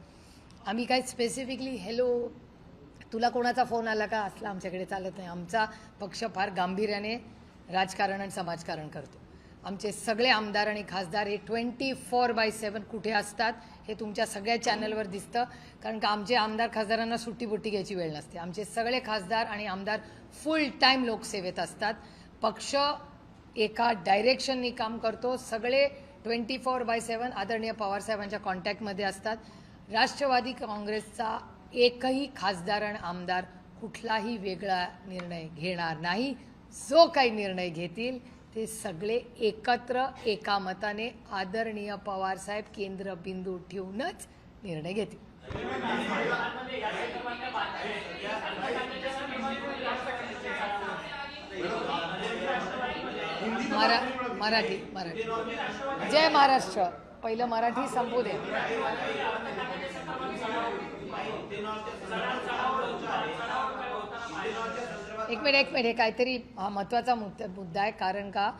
आम्ही काय स्पेसिफिकली हॅलो तुला कोणाचा फोन आला का असला आमच्याकडे चालत नाही. आमचा पक्ष फार गांभीर्याने राजकारण आणि समाजकारण करतो. आमचे सगळे आमदार आणि खासदार हे 24/7 कुठे असतात हे तुमच्या सगळ्या चॅनलवर दिसतं. कारण का आमचे आमदार खासदारांना सुट्टी घ्यायची वेळ नसते. आमचे सगळे खासदार आणि आमदार फुल टाईम लोकसेवेत असतात. पक्ष एका डायरेक्शननी काम करतो. सगळे 24/7 आदरणीय पवारसाहेबांच्या कॉन्टॅक्टमध्ये असतात. राष्ट्रवादी काँग्रेसचा एकही खासदार आणि आमदार कुठलाही वेगळा निर्णय घेणार नाही. जो काही निर्णय घेतील ते सगळे एकत्र एका मताने आदरणीय पवारसाहेब केंद्रबिंदू ठेवूनच निर्णय घेतील. मराठी जय महाराष्ट्र. पहिलं मराठी संपू दे. एक मिनिट हे काहीतरी हा महत्त्वाचा मुद्दा आहे. कारण का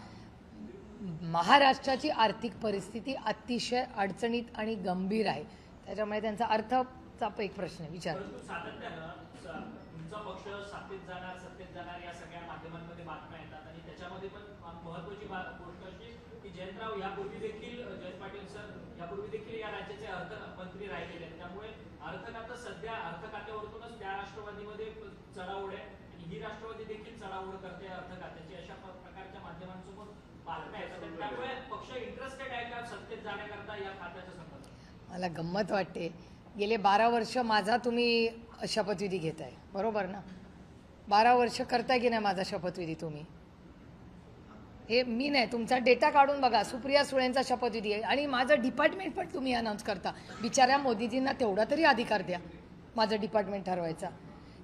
महाराष्ट्राची आर्थिक परिस्थिती अतिशय अडचणीत आणि गंभीर आहे. त्याच्यामुळे त्यांचा अर्थचा एक प्रश्न विचार. तुमचा पक्ष सत्तेत जाणार या सगळ्या माध्यमांमध्ये बातम्या येतात आणि त्याच्यामध्ये पण महत्त्वाची गोष्ट अशी की जयंतराव यापूर्वी देखील जयंत पाटील सर यापूर्वी देखील या राज्याचे अर्थमंत्री राहिलेले आहेत. त्यामुळे अर्थ खातं सध्या अर्थ खात्यावरतूनच त्या राष्ट्रवादीमध्ये चढाओढ आहे आणि ही राष्ट्रवादी देखील चढाओढ करते अर्थ खात्याची. अशा प्रकारच्या माध्यमांसमोर बातम्या येतात. त्यामुळे पक्ष इंटरेस्टेड आहे का सत्तेत जाण्याकरता या खात्याच्या संदर्भात. मला गंमत वाटते. गेले 12 वर्ष माझा तुम्ही शपथविधी घेताय बरोबर ना. 12 वर्ष करताय की नाही माझा शपथविधी तुम्ही. हे मी नाही, तुमचा डेटा काढून बघा. सुप्रिया सुळेंचा शपथविधी आहे आणि माझं डिपार्टमेंट पण तुम्ही अनाऊन्स करता. बिचाऱ्या मोदीजींना तेवढा तरी अधिकार द्या माझं डिपार्टमेंट ठरवायचा.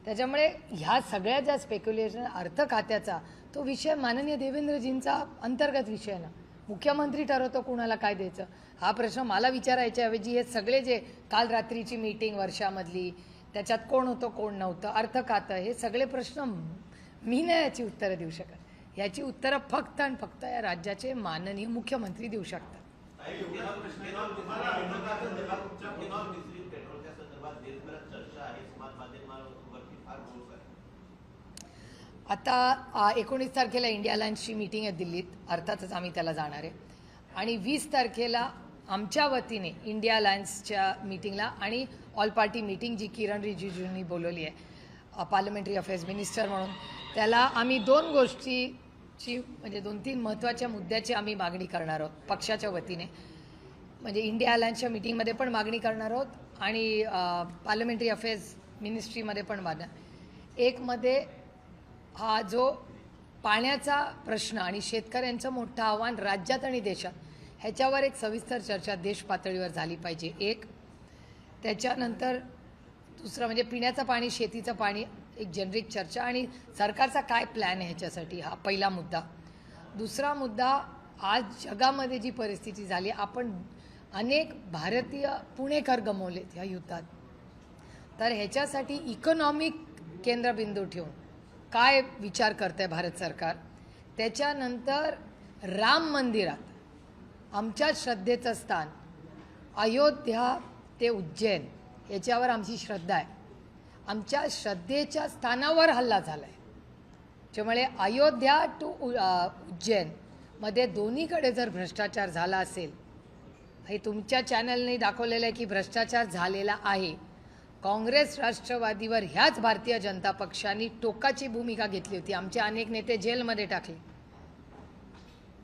त्याच्यामुळे ह्या सगळ्या ज्या स्पेक्युलेशन अर्थ खात्याचा तो विषय माननीय देवेंद्रजींचा अंतर्गत विषय ना. मुख्यमंत्री ठरवतो कुणाला काय द्यायचं. हा प्रश्न मला विचारायच्या ऐवजी हे सगळे जे काल रात्रीची मीटिंग वर्षामधली त्याच्यात कोण होतं कोण नव्हतं अर्थ खातं हे सगळे प्रश्न मी नाही याची उत्तरं देऊ शकत. याची उत्तरं फक्त आणि फक्त या राज्याचे माननीय मुख्यमंत्री देऊ शकतात. आता 19 तारखेला इंडिया अलायन्सची मीटिंग आहे दिल्लीत. अर्थातच आम्ही त्याला जाणार आहे. आणि 20 तारखेला आमच्या वतीने इंडिया अलायन्सच्या मीटिंगला आणि ऑल पार्टी मीटिंग जी किरण रिजिजूंनी बोलवली आहे पार्लमेंटरी अफेअर्स मिनिस्टर म्हणून, त्याला आम्ही 2 गोष्टीची म्हणजे 2-3 महत्त्वाच्या मुद्द्याची आम्ही मागणी करणार आहोत पक्षाच्या वतीने. म्हणजे इंडिया अलायन्सच्या मीटिंगमध्ये पण मागणी करणार आहोत आणि पार्लमेंटरी अफेअर्स मिनिस्ट्रीमध्ये पण मागणार. एकमध्ये हा जो पाण्याचा प्रश्न आणि शेतकऱ्यांचं मोठं आव्हान राज्यात आणि देशात ह्याच्यावर एक सविस्तर चर्चा देश पातळीवर झाली पाहिजे. एक त्याच्यानंतर दुसरं म्हणजे पिण्याचं पाणी, शेतीचं पाणी, एक जेनरिक चर्चा आणि सरकारचा काय प्लॅन आहे ह्याच्यासाठी, हा पहिला मुद्दा. दुसरा मुद्दा, आज जगामध्ये जी परिस्थिती झाली, आपण अनेक भारतीय पुणेकर गमावलेत ह्या युद्धात. तर ह्याच्यासाठी इकॉनॉमिक केंद्रबिंदू ठेवून काय विचार करत आहे भारत सरकार. त्याच्यानंतर राम मंदिरात आमच्या श्रद्धेचं स्थान, अयोध्या ते उज्जैन याच्यावर आमची श्रद्धा आहे. आमच्या श्रद्धेच्या स्थानावर हल्ला झाला आहे. त्यामुळे अयोध्या टू उज्जैनमध्ये दोन्हीकडे जर भ्रष्टाचार झाला असेल, हे तुमच्या चॅनलने दाखवलेलं आहे की भ्रष्टाचार झालेला आहे. काँग्रेस राष्ट्रवादीवर ह्याच भारतीय जनता पक्षाने टोकाची भूमिका घेतली होती. आमचे अनेक नेते जेलमध्ये टाकले,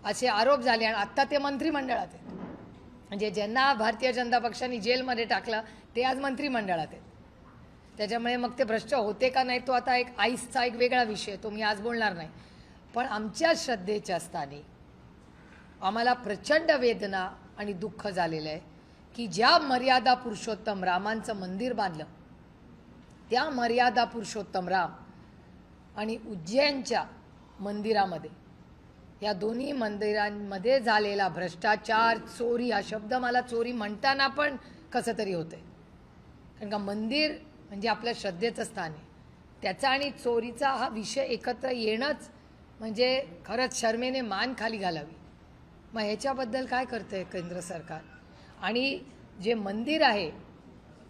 असे आरोप झाले आणि आत्ता ते मंत्रिमंडळात आहेत. म्हणजे ज्यांना भारतीय जनता पक्षाने जेलमध्ये टाकलं ते आज मंत्रिमंडळात आहेत. त्याच्यामुळे मग ते भ्रष्ट होते का नाही तो आता एक आईसचा एक वेगळा विषय, तो मी आज बोलणार नाही. पण आमच्या श्रद्धेच्या स्थानी आम्हाला प्रचंड वेदना आणि दुःख झालेलं आहे की ज्या मर्यादा पुरुषोत्तम रामांचं मंदिर बांधलं, त्या मर्यादा पुरुषोत्तम राम आणि उज्जैनच्या मंदिरामध्ये, या दोन्ही मंदिरांमध्ये झालेला भ्रष्टाचार, चोरी, हा शब्द मला चोरी म्हणताना पण कसं तरी होतं आहे. कारण का मंदिर म्हणजे आपल्या श्रद्धेचं स्थान आहे, त्याचा आणि चोरीचा हा विषय एकत्र येणंच म्हणजे खरंच शर्मेने मान खाली घालावी. मग ह्याच्याबद्दल काय करतं आहे केंद्र सरकार. आणि जे मंदिर आहे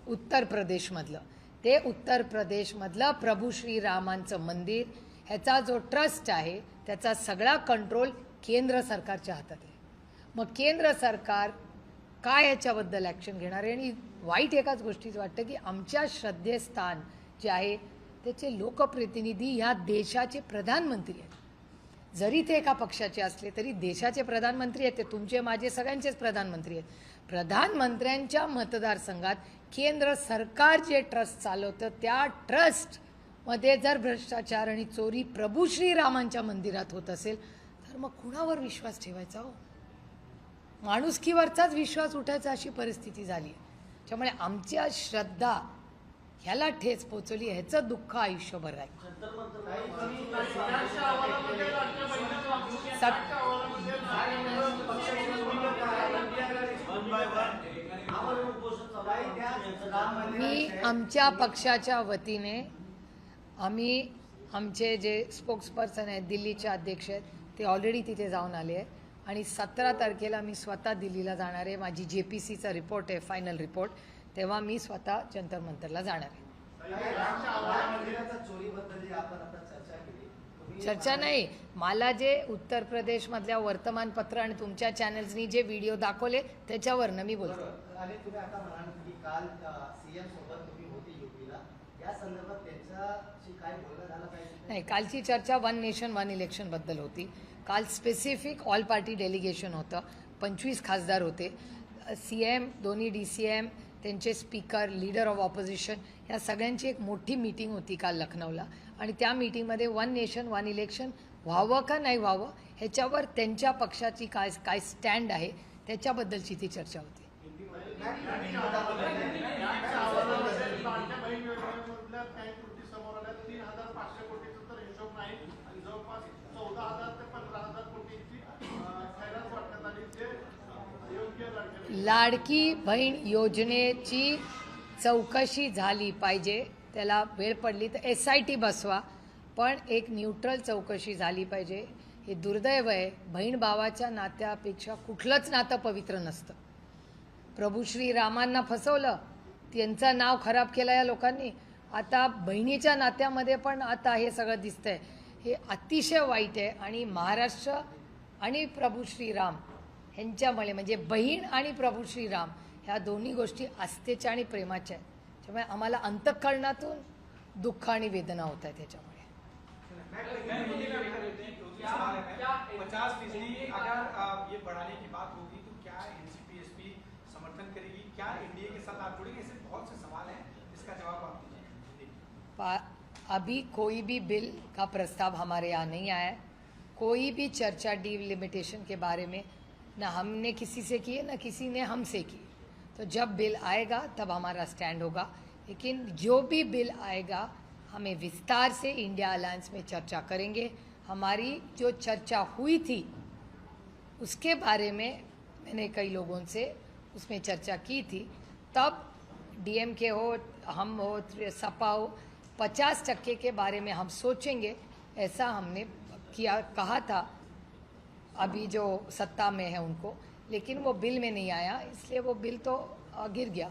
उत्तर प्रदेशमधलं, ते उत्तर प्रदेशमधलं प्रभू श्रीरामांचं मंदिर, ह्याचा जो ट्रस्ट आहे त्याचा सगळा कंट्रोल केंद्र सरकारच्या हातात आहे. मग केंद्र सरकार काय ह्याच्याबद्दल ॲक्शन घेणार आहे. आणि वाईट एकाच गोष्टीचं वाटतं की आमच्या श्रद्धेस्थान जे आहे त्याचे लोकप्रतिनिधी ह्या देशाचे प्रधानमंत्री आहेत. जरी ते एका पक्षाचे असले तरी देशाचे प्रधानमंत्री आहेत, ते तुमचे माझे सगळ्यांचेच प्रधानमंत्री आहेत. प्रधानमंत्र्यांच्या मतदारसंघात केंद्र सरकार जे ट्रस्ट चालवतं त्या ट्रस्टमध्ये जर भ्रष्टाचार आणि चोरी प्रभू श्रीरामांच्या मंदिरात होत असेल तर मग कुणावर विश्वास ठेवायचा हो. माणुसकीवरचाच विश्वास उठायचा अशी परिस्थिती झाली आहे. त्यामुळे आमच्या श्रद्धा ह्याला ठेच पोचवली, ह्याचं दुःख आयुष्यभर राहील. मी आमच्या पक्षाच्या वतीने आम्ही आमचे जे स्पोक्सपर्सन आहेत, दिल्लीचे अध्यक्ष आहेत, ते ऑलरेडी तिथे जाऊन आले आहे. आणि 17 तारखेला मी स्वतः दिल्लीला जाणार आहे. माझी JPCचा रिपोर्ट आहे, फायनल रिपोर्ट, तेव्हा मी स्वतः जंतर मंतरला जाणार आहे. चर्चा नाही, मला जे उत्तर प्रदेशमधल्या वर्तमानपत्र आणि तुमच्या चॅनल्सनी जे व्हिडिओ दाखवले त्याच्यावरनं मी बोलतो. नाही, कालची चर्चा वन नेशन वन इलेक्शन बद्दल होती. काल स्पेसिफिक ऑल पार्टी डेलिगेशन होतं, 25 खासदार होते, CM, दोन्ही DCM, त्यांचे स्पीकर, लीडर ऑफ ऑपोजिशन, ह्या सगळ्यांची एक मोठी मीटिंग होती काल लखनौला. आणि त्या मीटिंगमध्ये वन नेशन वन इलेक्शन व्हावं का नाही व्हावं ह्याच्यावर त्यांच्या पक्षाची काय स्टँड आहे त्याच्याबद्दलची ती चर्चा होती. लाडकी बहीण योजनेची चौकशी झाली पाहिजे. त्याला वेळ पडली तर SIT बसवा, पण एक न्यूट्रल चौकशी झाली पाहिजे. हे दुर्दैव आहे, बहीण भावाच्या नात्यापेक्षा कुठलंच नातं पवित्र नसतं. प्रभू श्रीरामांना फसवलं, त्यांचं नाव खराब केलं या लोकांनी. आता बहिणीच्या नात्यामध्ये पण आता हे सगळं दिसतंय. हे अतिशय वाईट आहे. आणि महाराष्ट्र आणि प्रभू श्रीराम ह्यांच्यामुळे, म्हणजे बहीण आणि प्रभू श्रीराम ह्या दोन्ही गोष्टी आस्थेच्या आणि प्रेमाच्या आहेत. त्यामुळे आम्हाला अंतःकरणातून दुःख आणि वेदना होत आहेत त्याच्यामुळे. 50% अगर ये बढ़ाने की बात होगी तो क्या NCP-SP समर्थन करेगी, क्या NDA के साथ आप जुड़ेंगे? ऐसे बहुत से सवाल हैं, इसका जवाब आप दीजिए. अभी कोई भी बिल का प्रस्ताव हमारे यहाँ नहीं आया है. कोई भी चर्चा डिलिमिटेशन के बारे में ना हमने किसी से की है ना किसी ने हमसे की. तो जब बिल आएगा तब हमारा स्टैंड होगा. लेकिन जो भी बिल आएगा हमें विस्तार से इंडिया अलायंस में चर्चा करेंगे। हमारी जो चर्चा हुई थी उसके बारे में मैंने कई लोगों से उसमें चर्चा की थी। तब डीएमके हो, हम हो, सपा हो, 50% के बारे में हम सोचेंगे, ऐसा हमने कहा था अभी जो सत्ता में है उनको, लेकिन वो बिल में नहीं आया, इसलिए वो बिल तो गिर गया।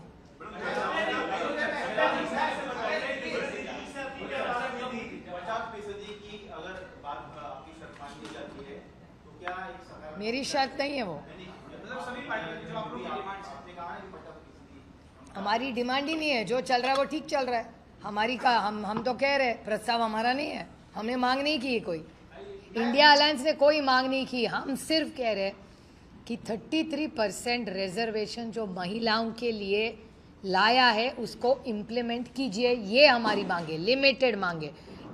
मेरी शर्त नहीं है वो, हमारी डिमांड ही नहीं है। जो चल रहा है वो ठीक चल रहा है। हमारी का हम तो कह रहे, प्रस्ताव हमारा नहीं है, हमने मांग नहीं की कोई, इंडिया अलायंस ने कोई मांग नहीं की। हम सिर्फ कह रहे कि 33% रिजर्वेशन जो महिलाओं के लिए लाया है उसको इम्प्लीमेंट कीजिए, ये हमारी मांग है। लिमिटेड मांगे,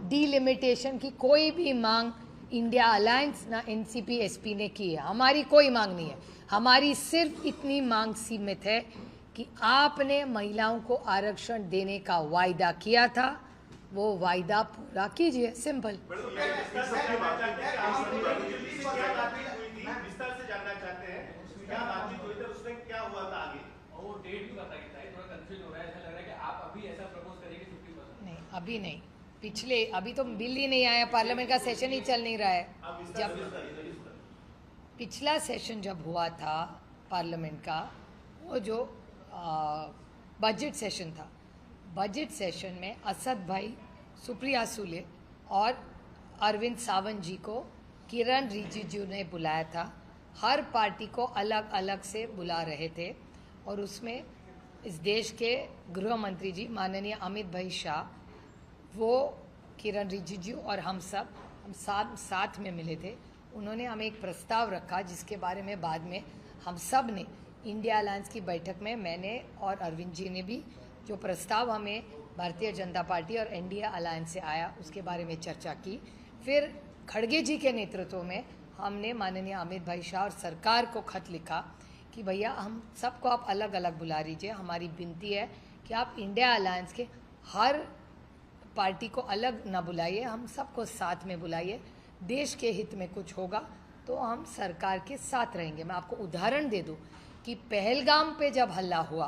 डीलिमिटेशन की कोई भी मांग इंडिया अलायंस ना एनसीपी एसपी ने की है। हमारी कोई मांग नहीं है। हमारी सिर्फ इतनी मांग सीमित है कि आपने महिलाओं को आरक्षण देने का वायदा किया था, वो वायदा पूरा कीजिए, सिंपल। नहीं, अभी नहीं, अभी तो बिल ही नहीं आया, पार्लियामेंट का सेशन ही चल नहीं रहा है। जब पिछला सेशन जब हुआ था पार्लियामेंट का, वो जो बजट सेशन था, बजट सेशन में असद भाई, सुप्रिया सुले और अरविंद सावंत जी को किरण रिजिजू ने बुलाया था। हर पार्टी को अलग अलग से बुला रहे थे और उसमें इस देश के गृह मंत्री जी माननीय अमित भाई शाह, वो किरण रिजिजू और हम साथ में मिले थे। उन्होंने हमें एक प्रस्ताव रखा जिसके बारे में बाद में हम सब ने इंडिया अलायंस की बैठक में, मैंने और अरविंद जी ने भी, जो प्रस्ताव हमें भारतीय जनता पार्टी और एनडीए अलायंस से आया उसके बारे में चर्चा की। फिर खड़गे जी के नेतृत्व में हमने माननीय अमित भाई शाह और सरकार को खत लिखा कि भैया हम सबको आप अलग अलग बुला लीजिए, हमारी विनती है कि आप इंडिया अलायंस के हर पार्टी को अलग ना बुलाइए, हम सबको साथ में बुलाइए। देश के हित में कुछ होगा तो हम सरकार के साथ रहेंगे। मैं आपको उदाहरण दे दूं कि पहलगाम पे जब हल्ला हुआ,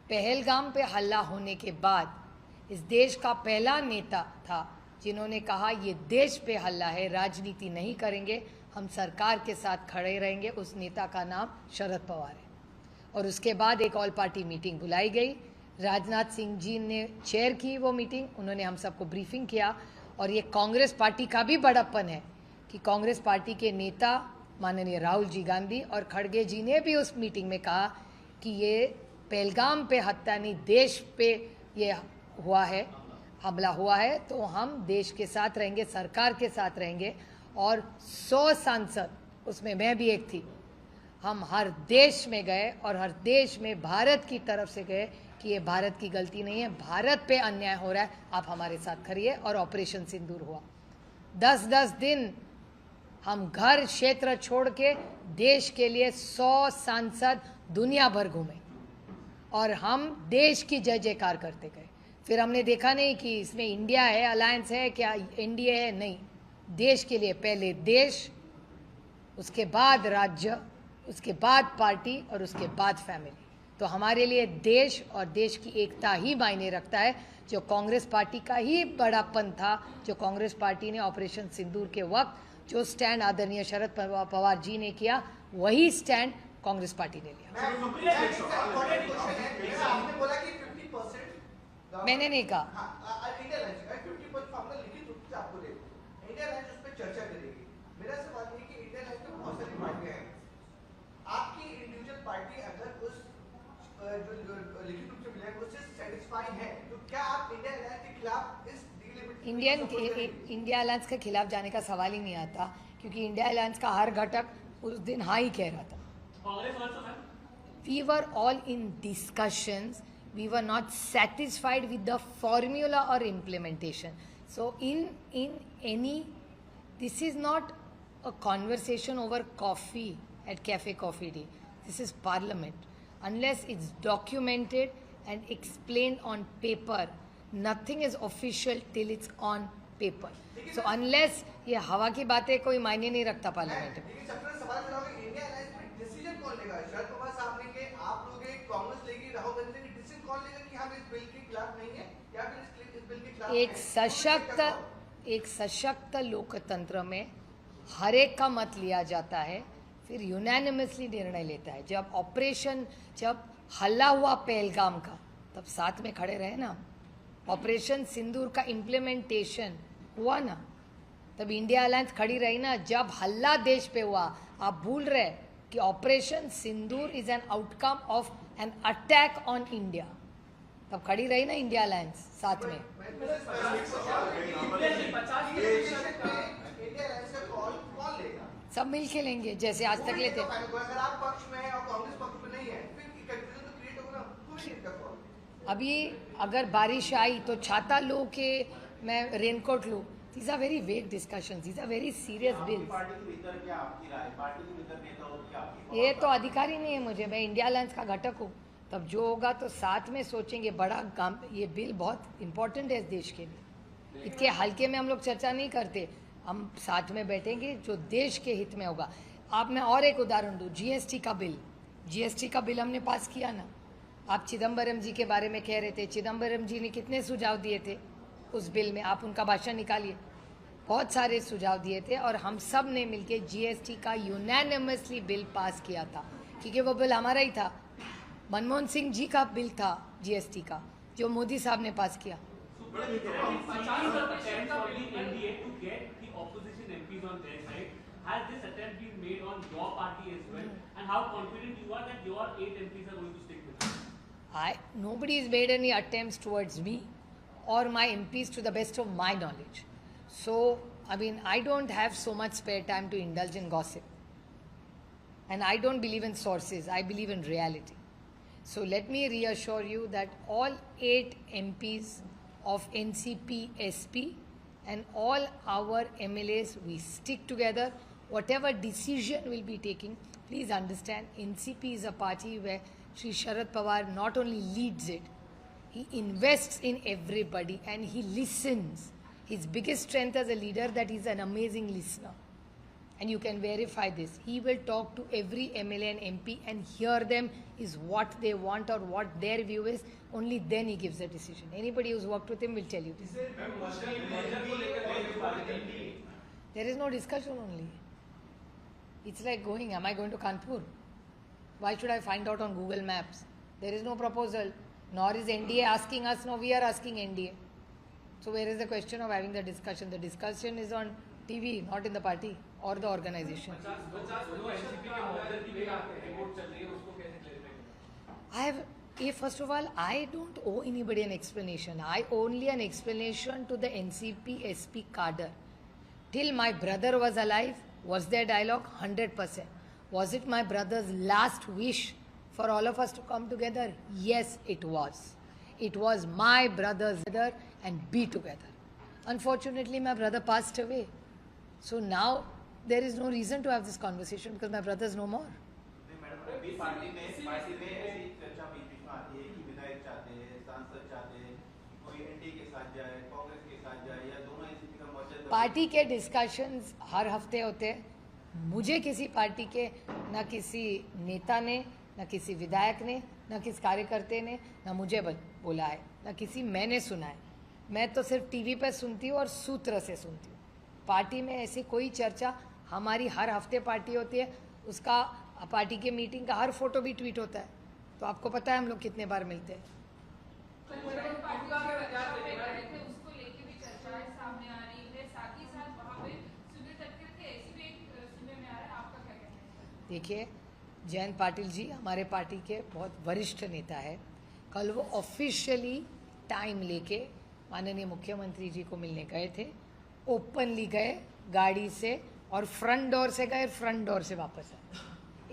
पहलगाम पे हल्ला होने के बाद इस देश का पहला नेता था जिन्होंने कहा ये देश पे हल्ला है, राजनीति नहीं करेंगे, हम सरकार के साथ खड़े रहेंगे। उस नेता का नाम शरद पवार है। और उसके बाद एक ऑल पार्टी मीटिंग बुलाई गई, राजनाथ सिंह जी ने चेयर की वो मीटिंग, उन्होंने हम सबको ब्रीफिंग किया। और ये कांग्रेस पार्टी का भी बड़प्पन है कि कांग्रेस पार्टी के नेता माननीय राहुल जी गांधी और खड़गे जी ने भी उस मीटिंग में कहा कि ये पहलगाम पे हत्या नहीं, देश पे ये हुआ है, हमला हुआ है, तो हम देश के साथ रहेंगे, सरकार के साथ रहेंगे। और 100 सांसद, उसमें मैं भी एक थी, हम हर देश में गए और हर देश में भारत की तरफ से गए कि ये भारत की गलती नहीं है, भारत पे अन्याय हो रहा है, आप हमारे साथ खड़िए। और ऑपरेशन सिंदूर हुआ। 10-10 दिन हम घर क्षेत्र छोड़ के देश के लिए 100 सांसद दुनिया भर घूमे और हम देश की जय जयकार करते गए। फिर हमने देखा नहीं कि इसमें इंडिया है, अलायंस है, क्या एनडीए है, नहीं, देश के लिए पहले देश, उसके बाद राज्य, उसके बाद पार्टी और उसके बाद फैमिली। तो हमारे लिए देश और देश की एकता ही मायने रखता है, जो कांग्रेस पार्टी का ही बड़ापन था। जो कांग्रेस पार्टी ने ऑपरेशन सिंदूर के वक्त जो स्टैंड आदरणीय शरद पवार जी ने किया, वही स्टैंड कांग्रेस पार्टी ने लिया। मैंने नहीं कहा। इंडिया अलायंस के खिलाफ जाने का सवाल ही नहीं आता, क्योंकि इंडिया अलायंस का हर घटक उस दिन हाँ ही कह रहा था। We were all in discussions. We were not satisfied with the formula or implementation. So this is not a conversation over coffee at Cafe Coffee Day. This is Parliament. Unless it's documented and explained on paper. Nothing is official till it's on paper. So unless ये हवा की बातें कोई मायने नहीं रखता parliament में. लेकिन सबसे सवाल खड़ा होगा, इंडिया अलायंस में डिसीजन कौन लेगा? शरद पवार साहब लेंगे, आप लोगे, कांग्रेस लेगी, राहुल गांधी लेंगे, डिसीजन कौन लेगा कि हम इस बिल के खिलाफ नहीं है या फिर इस बिल के खिलाफ हैं? एक सशक्त लोकतंत्र में हर एक का मत लिया जाता है, फिर यूनानिमसली निर्णय लेता है. जब हल्ला हुआ पहलगाम का, तब साथ में खड़े रहे ना. ऑपरेशन सिंदूर का इम्प्लीमेंटेशन हुआ ना, तब इंडिया अलायंस खड़ी रही ना. जब हल्ला देश पे हुआ, आप भूल रहे कि operation Sindur is an outcome of an attack on India, तब खड़ी रही ना इंडिया अलायंस साथ में. इंडिया अलायंस का कॉल कौन लेगा? सब मिल के लेंगे जैसे आज तक लेते. अगर आप पक्ष में हैं और कांग्रेस पक्ष में नहीं है, फिर कंफ्यूजन तो क्रिएट होगा ना. कौन लेगा कॉल? अभी अगर बारिश आई तो छाता लो के मैं रेनकोट लूँ. These are very vague discussions. These are very serious bills. Party के भीतर क्या आपकी राय? पार्टी के भीतर नेताओं की आपकी ये तो अधिकार ही नहीं है मुझे. मैं इंडिया अलायंस का घटक हूँ. तब जो होगा तो साथ में सोचेंगे. बड़ा काम, ये बिल बहुत इम्पोर्टेंट है इस देश के लिए. इतने हल्के में हम लोग चर्चा नहीं करते. हम साथ में बैठेंगे जो देश के हित में होगा. आप मैं और एक उदाहरण दूँ. जीएसटी का बिल हमने पास किया ना. आप चिदम्बरम जी के बारे में कह रहे थे. चिदम्बरम जी ने कितने सुझाव दिए थे उस बिल में? आप उनका भाषण निकालिए. बहुत सारे सुझाव दिए थे और हम सब ने मिलके जीएसटी का यूनानिमसली बिल पास किया था, क्योंकि वो बिल हमारा ही था. मनमोहन सिंह जी का बिल था जीएसटी का, जो मोदी साहब ने पास किया. Has this attempt been made on your party as well? And how confident you are that your 8 MPs are going to stick with it? Nobody has made any attempts towards me or my MPs to the best of my knowledge. So, I mean, I don't have so much spare time to indulge in gossip. And I don't believe in sources, I believe in reality. So let me reassure you that all 8 MPs of NCP SP and all our MLAs, we stick together. Whatever decision we'll be taking, please understand, NCP is a party where Shri Sharad Pawar not only leads it, he invests in everybody and he listens. His biggest strength as a leader, that he's an amazing listener. And you can verify this. He will talk to every MLA and MP and hear them is what they want or what their view is. Only then he gives a decision. Anybody who's worked with him will tell you this. There is no discussion only. It's like going, am I going to Kanpur? Why should I find out on Google Maps? There is no proposal. Nor is NDA asking us, no, we are asking NDA. So where is the question of having the discussion? The discussion is on TV, not in the party or the organization. First of all, I don't owe anybody an explanation. I only an explanation to the NCP SP cadre. Till my brother was alive, was there dialogue? 100%. Was it my brother's last wish for all of us to come together? Yes, it was. It was my brother's brother and be together. Unfortunately, my brother passed away. So now there is no reason to have this conversation because my brother is no more. Party में ऐसी चर्चा beach में आती है कि विधायक चाहते हैं, सांसद चाहते हैं कोई एनडीए के साथ जाए, कांग्रेस के साथ जाए या दोनों एनसीपी का मोर्चा. पार्टी के डिस्कशंस हर हफ्ते होते हैं. मुझे किसी पार्टी के ना किसी नेता ने, ना किसी विधायक ने, ना किसी कार्यकर्ता ने, ना मुझे बोला है, ना किसी मैंने सुना है. मैं तो सिर्फ टीवी पर सुनती हूँ और सूत्र से सुनती हूँ. पार्टी में ऐसी कोई चर्चा, हमारी हर हफ्ते पार्टी होती है, उसका पार्टी के मीटिंग का हर फोटो भी ट्वीट होता है. तो आपको पता है हम लोग कितने बार मिलते हैं. देखिए, जयंत पाटिल जी हमारे पार्टी के बहुत वरिष्ठ नेता है. कल वो ऑफिशियली टाइम लेके माननीय मुख्यमंत्री जी को मिलने गए थे. ओपनली गए गाड़ी से और फ्रंट डोर से गए, फ्रंट डोर से वापस आए.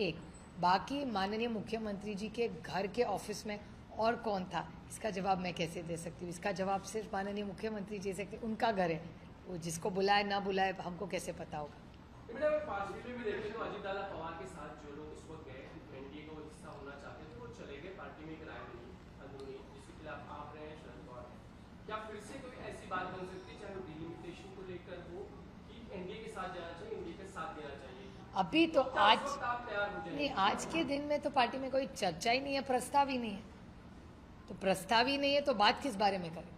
एक बाकी माननीय मुख्यमंत्री जी के घर के ऑफिस में और कौन था, इसका जवाब मैं कैसे दे सकती हूँ. इसका जवाब सिर्फ माननीय मुख्यमंत्री जी से, उनका घर है. वो जिसको बुलाए ना बुलाए हमको कैसे पता होगा. पार्टी में भी देखें तो अजीत दादा पवार के साथ जो लोग उस वक्त गए एनडीए का हिस्सा होना चाहते थे वो चले गए, पार्टी में एक राय नहीं. नहीं है, जिसके खिलाफ आप रहे हैं शरद पवार हैं, क्या फिर से कोई ऐसी बात बन सकती है चाहे वो डिलिमिटेशन को लेकर हो कि एनडीए के साथ जाना चाहिए, एनडीए के साथ देना चाहिए? अभी तो क्या आज उस वक्त आप तैयार हो नहीं, जाएंगे? आज के दिन में तो पार्टी में कोई चर्चा ही नहीं है, प्रस्ताव ही नहीं है। तो प्रस्ताव ही नहीं है तो बात किस बारे में करेंगे?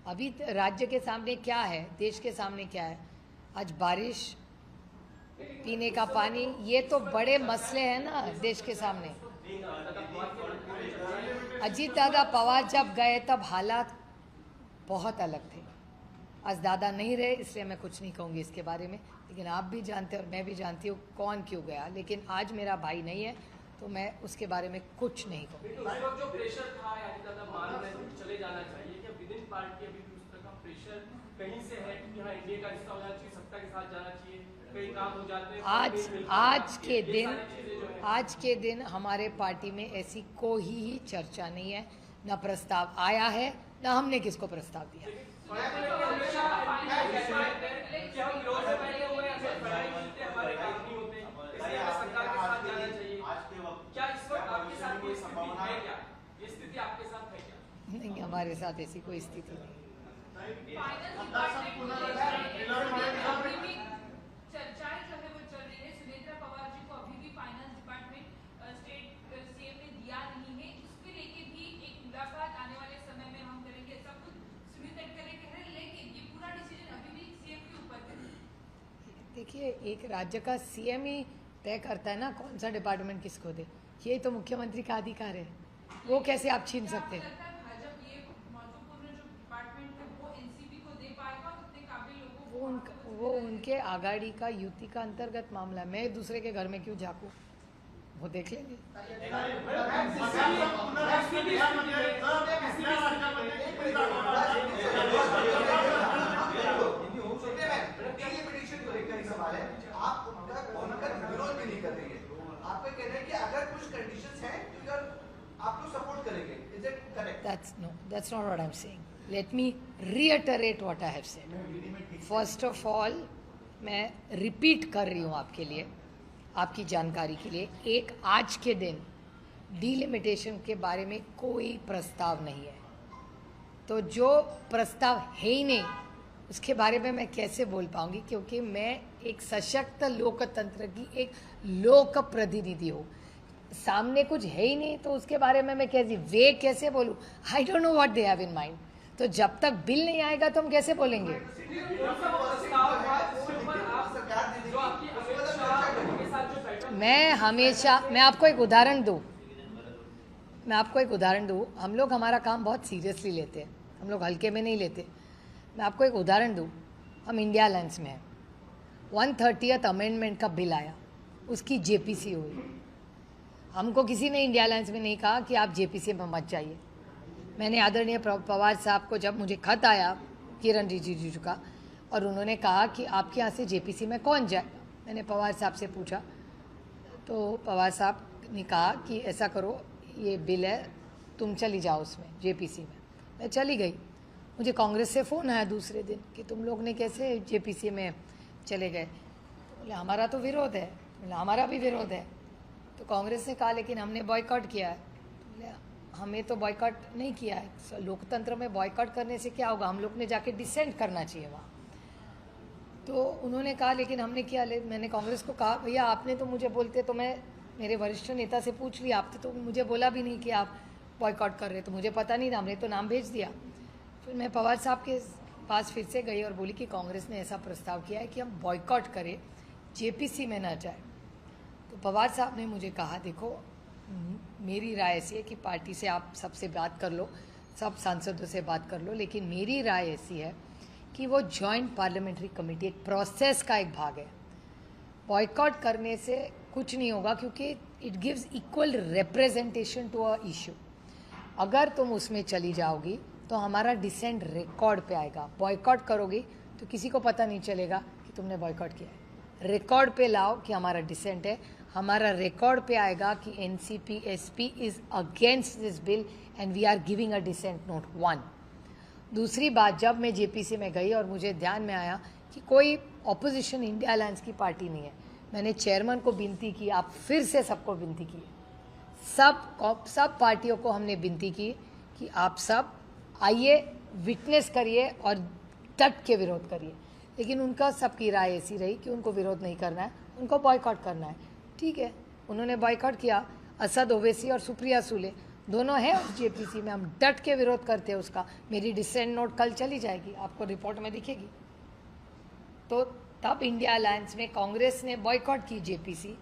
अभी राज्य के सामने क्या है, देश के सामने क्या है? आज बारिश, पीने का पानी, ये तो बड़े मसले हैं ना देश के सामने। अजीत दादा पवार जब गए तब हालात बहुत अलग थे। आज दादा नहीं रहे इसलिए मैं कुछ नहीं कहूँगी इसके बारे में, लेकिन आप भी जानते हैं और मैं भी जानती हूँ कौन क्यों गया। लेकिन आज मेरा भाई नहीं है तो मैं उसके बारे में कुछ नहीं कहूँगी। लेकिन उस वक्त जो प्रेशर था यानी दादा मान रहे थे कि चले जाना चाहिए, क्या विद इन पार्टी अभी भी उस तरह का प्रेशर कहीं से है कि हाँ एनडीए का हिस्सा हो जाना चाहिए, सत्ता के साथ जाना चाहिए, कई काम हो जाते हैं, आज के दिन हमारे पार्टी में ऐसी कोई ही चर्चा नहीं है, ना प्रस्ताव आया है, ना हमने किसको प्रस्ताव दिया। नहीं, हमारे साथ ऐसी कोई स्थिति नहीं। चर्चाएं जो है वो चल रही है। सुनेत्रा पवार जी को अभी भी फाइनेंस डिपार्टमेंट स्टेट सीएम ने दिया नहीं है, उसके लेके भी एक मुलाकात आने वाले समय में हम करेंगे, ऐसा कुछ सुनील तटकरे कह रहे हैं। लेकिन ये पूरा डिसीजन अभी भी सीएम के ऊपर है। देखिए, एक राज्य का सीएम ही तय करता है ना कौन सा डिपार्टमेंट किसको दे। ये तो मुख्यमंत्री का अधिकार है, वो कैसे आप छीन सकते हैं? भाजपा ये महत्वपूर्ण जो डिपार्टमेंट है वो एनसीपी को दे पाएगा, उतने काबिल लोगों वो उनके आगाड़ी का युति का अंतर्गत मामला है। मैं दूसरे के घर में क्यों झाँकूं, वो देख लेंगे। डिलिमिटेशन को लेकर सवाल है, आप उनका विरोध भी नहीं कर रही है, आपका कहना है कि अगर कुछ कंडीशंस हैं तो यार आप लोग सपोर्ट करेंगे, is it correct? That's not what I'm saying. Let me reiterate what I have said. First of all, मैं रिपीट कर रही हूँ आपके लिए, आपकी जानकारी के लिए, एक आज के दिन डिलिमिटेशन के बारे में कोई प्रस्ताव नहीं है। तो जो प्रस्ताव है ही नहीं उसके बारे में मैं कैसे बोल पाऊंगी, क्योंकि मैं एक सशक्त लोकतंत्र की एक लोक प्रतिनिधि हूँ। सामने कुछ है ही नहीं तो उसके बारे में मैं कैसे बोलूँ? I don't know what they have in mind. तो जब तक बिल नहीं आएगा तो हम कैसे बोलेंगे? मैं आपको एक उदाहरण दूँ, हम लोग हमारा काम बहुत सीरियसली लेते हैं, हम लोग हल्के में नहीं लेते। मैं आपको एक उदाहरण दूँ, हम इंडिया अलायंस में हैं, 130th अमेंडमेंट का बिल आया, उसकी जेपीसी हुई। हमको किसी ने इंडिया अलायंस में नहीं कहा कि आप जेपीसी में मत जाइए। मैंने आदरणीय पवार साहब को, जब मुझे खत आया किरण रिजिजू का और उन्होंने कहा कि आपके यहाँ से जेपीसी में कौन जाएगा, मैंने पवार साहब से पूछा तो पवार साहब ने कहा कि ऐसा करो, ये बिल है, तुम चली जाओ उसमें जेपीसी में। मैं चली गई। मुझे कांग्रेस से फ़ोन आया दूसरे दिन कि तुम लोग ने कैसे जेपीसी में चले गए। बोले हमारा तो विरोध है। बोले हमारा भी विरोध है। तो कांग्रेस ने कहा लेकिन हमने बॉयकॉट किया है। बोले हमें तो बॉयकॉट नहीं किया है, लोकतंत्र में बॉयकॉट करने से क्या होगा, हम लोग ने जाके डिसेंट करना चाहिए वहाँ। तो उन्होंने कहा लेकिन हमने किया। मैंने कांग्रेस को कहा भैया आपने तो मुझे बोलते तो मैं मेरे वरिष्ठ नेता से पूछ लिया, आपने तो मुझे बोला भी नहीं कि आप बॉयकॉट कर रहे, तो मुझे पता नहीं था, हमने तो नाम भेज दिया। फिर मैं पवार साहब के पास फिर से गई और बोली कि कांग्रेस ने ऐसा प्रस्ताव किया है कि हम बॉयकॉट करें, जेपीसी में ना जाए। तो पवार साहब ने मुझे कहा देखो मेरी राय ऐसी है कि पार्टी से आप सबसे बात कर लो, सब सांसदों से बात कर लो, लेकिन मेरी राय ऐसी है कि वो जॉइंट पार्लियामेंट्री कमेटी एक प्रोसेस का एक भाग है। बॉयकॉट करने से कुछ नहीं होगा क्योंकि it gives equal representation to a issue. अगर तुम उसमें चली जाओगी तो हमारा डिसेंट रिकॉर्ड पे आएगा। बॉयकॉट करोगी तो किसी को पता नहीं चलेगा कि तुमने बॉयकॉट किया है। रिकॉर्ड पे लाओ कि हमारा डिसेंट है, हमारा रिकॉर्ड पे आएगा कि NCP SP is against this bill and we are giving a dissent note 1। दूसरी बात, जब मैं जेपीसी में गई और मुझे ध्यान में आया कि कोई ऑपोजिशन इंडिया अलायंस की पार्टी नहीं है, मैंने चेयरमैन को विनती की, आप फिर से सबको विनती की, सब पार्टियों को हमने विनती की कि आप सब आइए, विटनेस करिए और डट के विरोध करिए। लेकिन उनका सबकी राय ऐसी रही कि उनको विरोध नहीं करना है, उनको बॉयकॉट करना है। ठीक है, उन्होंने बॉयकॉट किया। असद ओवैसी और सुप्रिया सुले दोनों हैं उस जेपीसी में, हम डट के विरोध करते हैं उसका। मेरी डिसेंट नोट कल चली जाएगी, आपको रिपोर्ट में दिखेगी। तो तब इंडिया अलायंस में कांग्रेस ने बॉयकॉट की जेपीसी,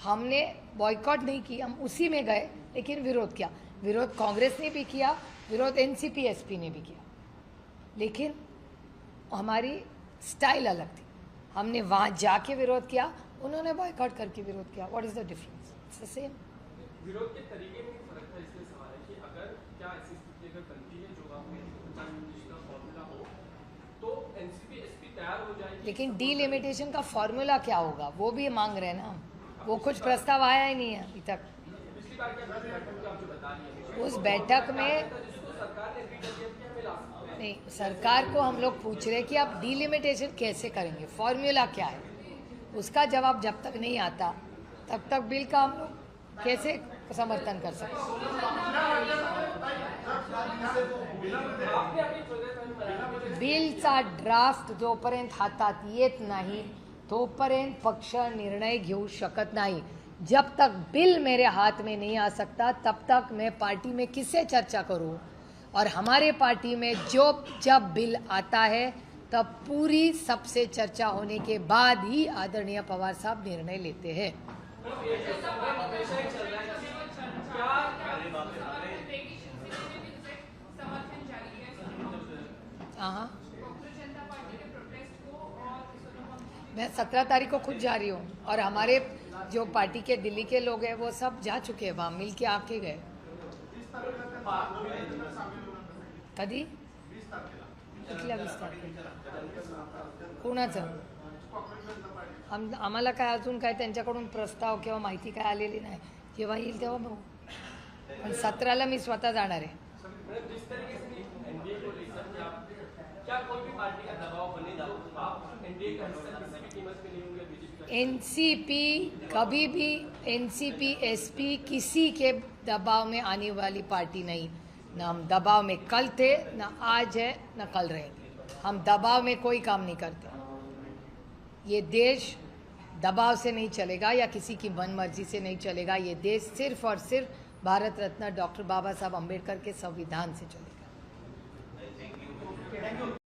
हमने बॉयकॉट नहीं की, हम उसी में गए लेकिन विरोध किया। विरोध कांग्रेस ने भी किया, विरोध एनसीपी एसपी ने भी किया, लेकिन हमारी स्टाइल अलग थी। हमने वहाँ जाके विरोध किया, उन्होंने बॉयकॉट करके विरोध किया। What is the difference? It's the same. विरोध के तरीके में फर्क था, इसलिए सवाल है कि अगर क्या ऐसी स्थिति अगर बनती है जो आप में 50 का फॉर्मूला हो तो एनसीपी एसपी तैयार हो जाएगी। लेकिन डीलिमिटेशन का फॉर्मूला क्या होगा वो भी मांग रहे हैं ना हम। वो कुछ प्रस्ताव आया ही नहीं है अभी तक। पिछली बार क्या बैठक में आप जो बता रही है उस बैठक में जिसको सरकार ने एग्री कर दिया कि हमें ला सकते हैं। नहीं, सरकार को हम लोग पूछ रहे हैं कि आप डीलिमिटेशन कैसे करेंगे, फॉर्मूला क्या है। उसका जवाब जब तक नहीं आता तब तक बिल का हम लोग कैसे समर्थन कर सकते हैं। बिलचा ड्राफ्ट जोपर्यंत हातात येत नाही तोपर्यंत पक्ष निर्णय घेऊ शकत नहीं। जब तक बिल मेरे हाथ में नहीं आ सकता तब तक मैं पार्टी में किससे चर्चा करूं। और हमारे पार्टी में जब बिल आता है तब पूरी सबसे चर्चा होने के बाद ही आदरणीय पवार साहब निर्णय लेते हैं। समर्थन जारी है हाँ, कांग्रेस जनता पार्टी के प्रोटेस्ट को और मैं 17 तारीख को खुद जा रही हूँ और हमारे जो पार्टी के दिल्ली के लोग हैं वो सब जा चुके हैं, वहाँ मिल के आके गए। कधी कुठल्या 20 तारखेला कोणाचं? आम्हाला काय अजून काय त्यांच्याकडून प्रस्ताव किंवा माहिती काय आलेली नाही। जेव्हा येईल तेव्हा बघू। पण 17ला मी स्वतः जाणार आहे। जिस तरीके से एनडीए को लेकर क्या कोई भी पार्टी का दबाव बने तो आप एनडीए का हिस्सा किसी भी कीमत में नहीं होंगे बीजेपी का? एनसीपी कभी भी एनसीपी एसपी किसी के दबाव में आने वाली पार्टी नहीं। ना हम दबाव में कल थे, ना आज है, ना कल रहेंगे। हम दबाव में कोई काम नहीं करते। ये देश दबाव से नहीं चलेगा या किसी की मनमर्जी से नहीं चलेगा। ये देश सिर्फ और सिर्फ भारत रत्न डॉक्टर बाबा साहब अम्बेडकर के संविधान से चलेगा।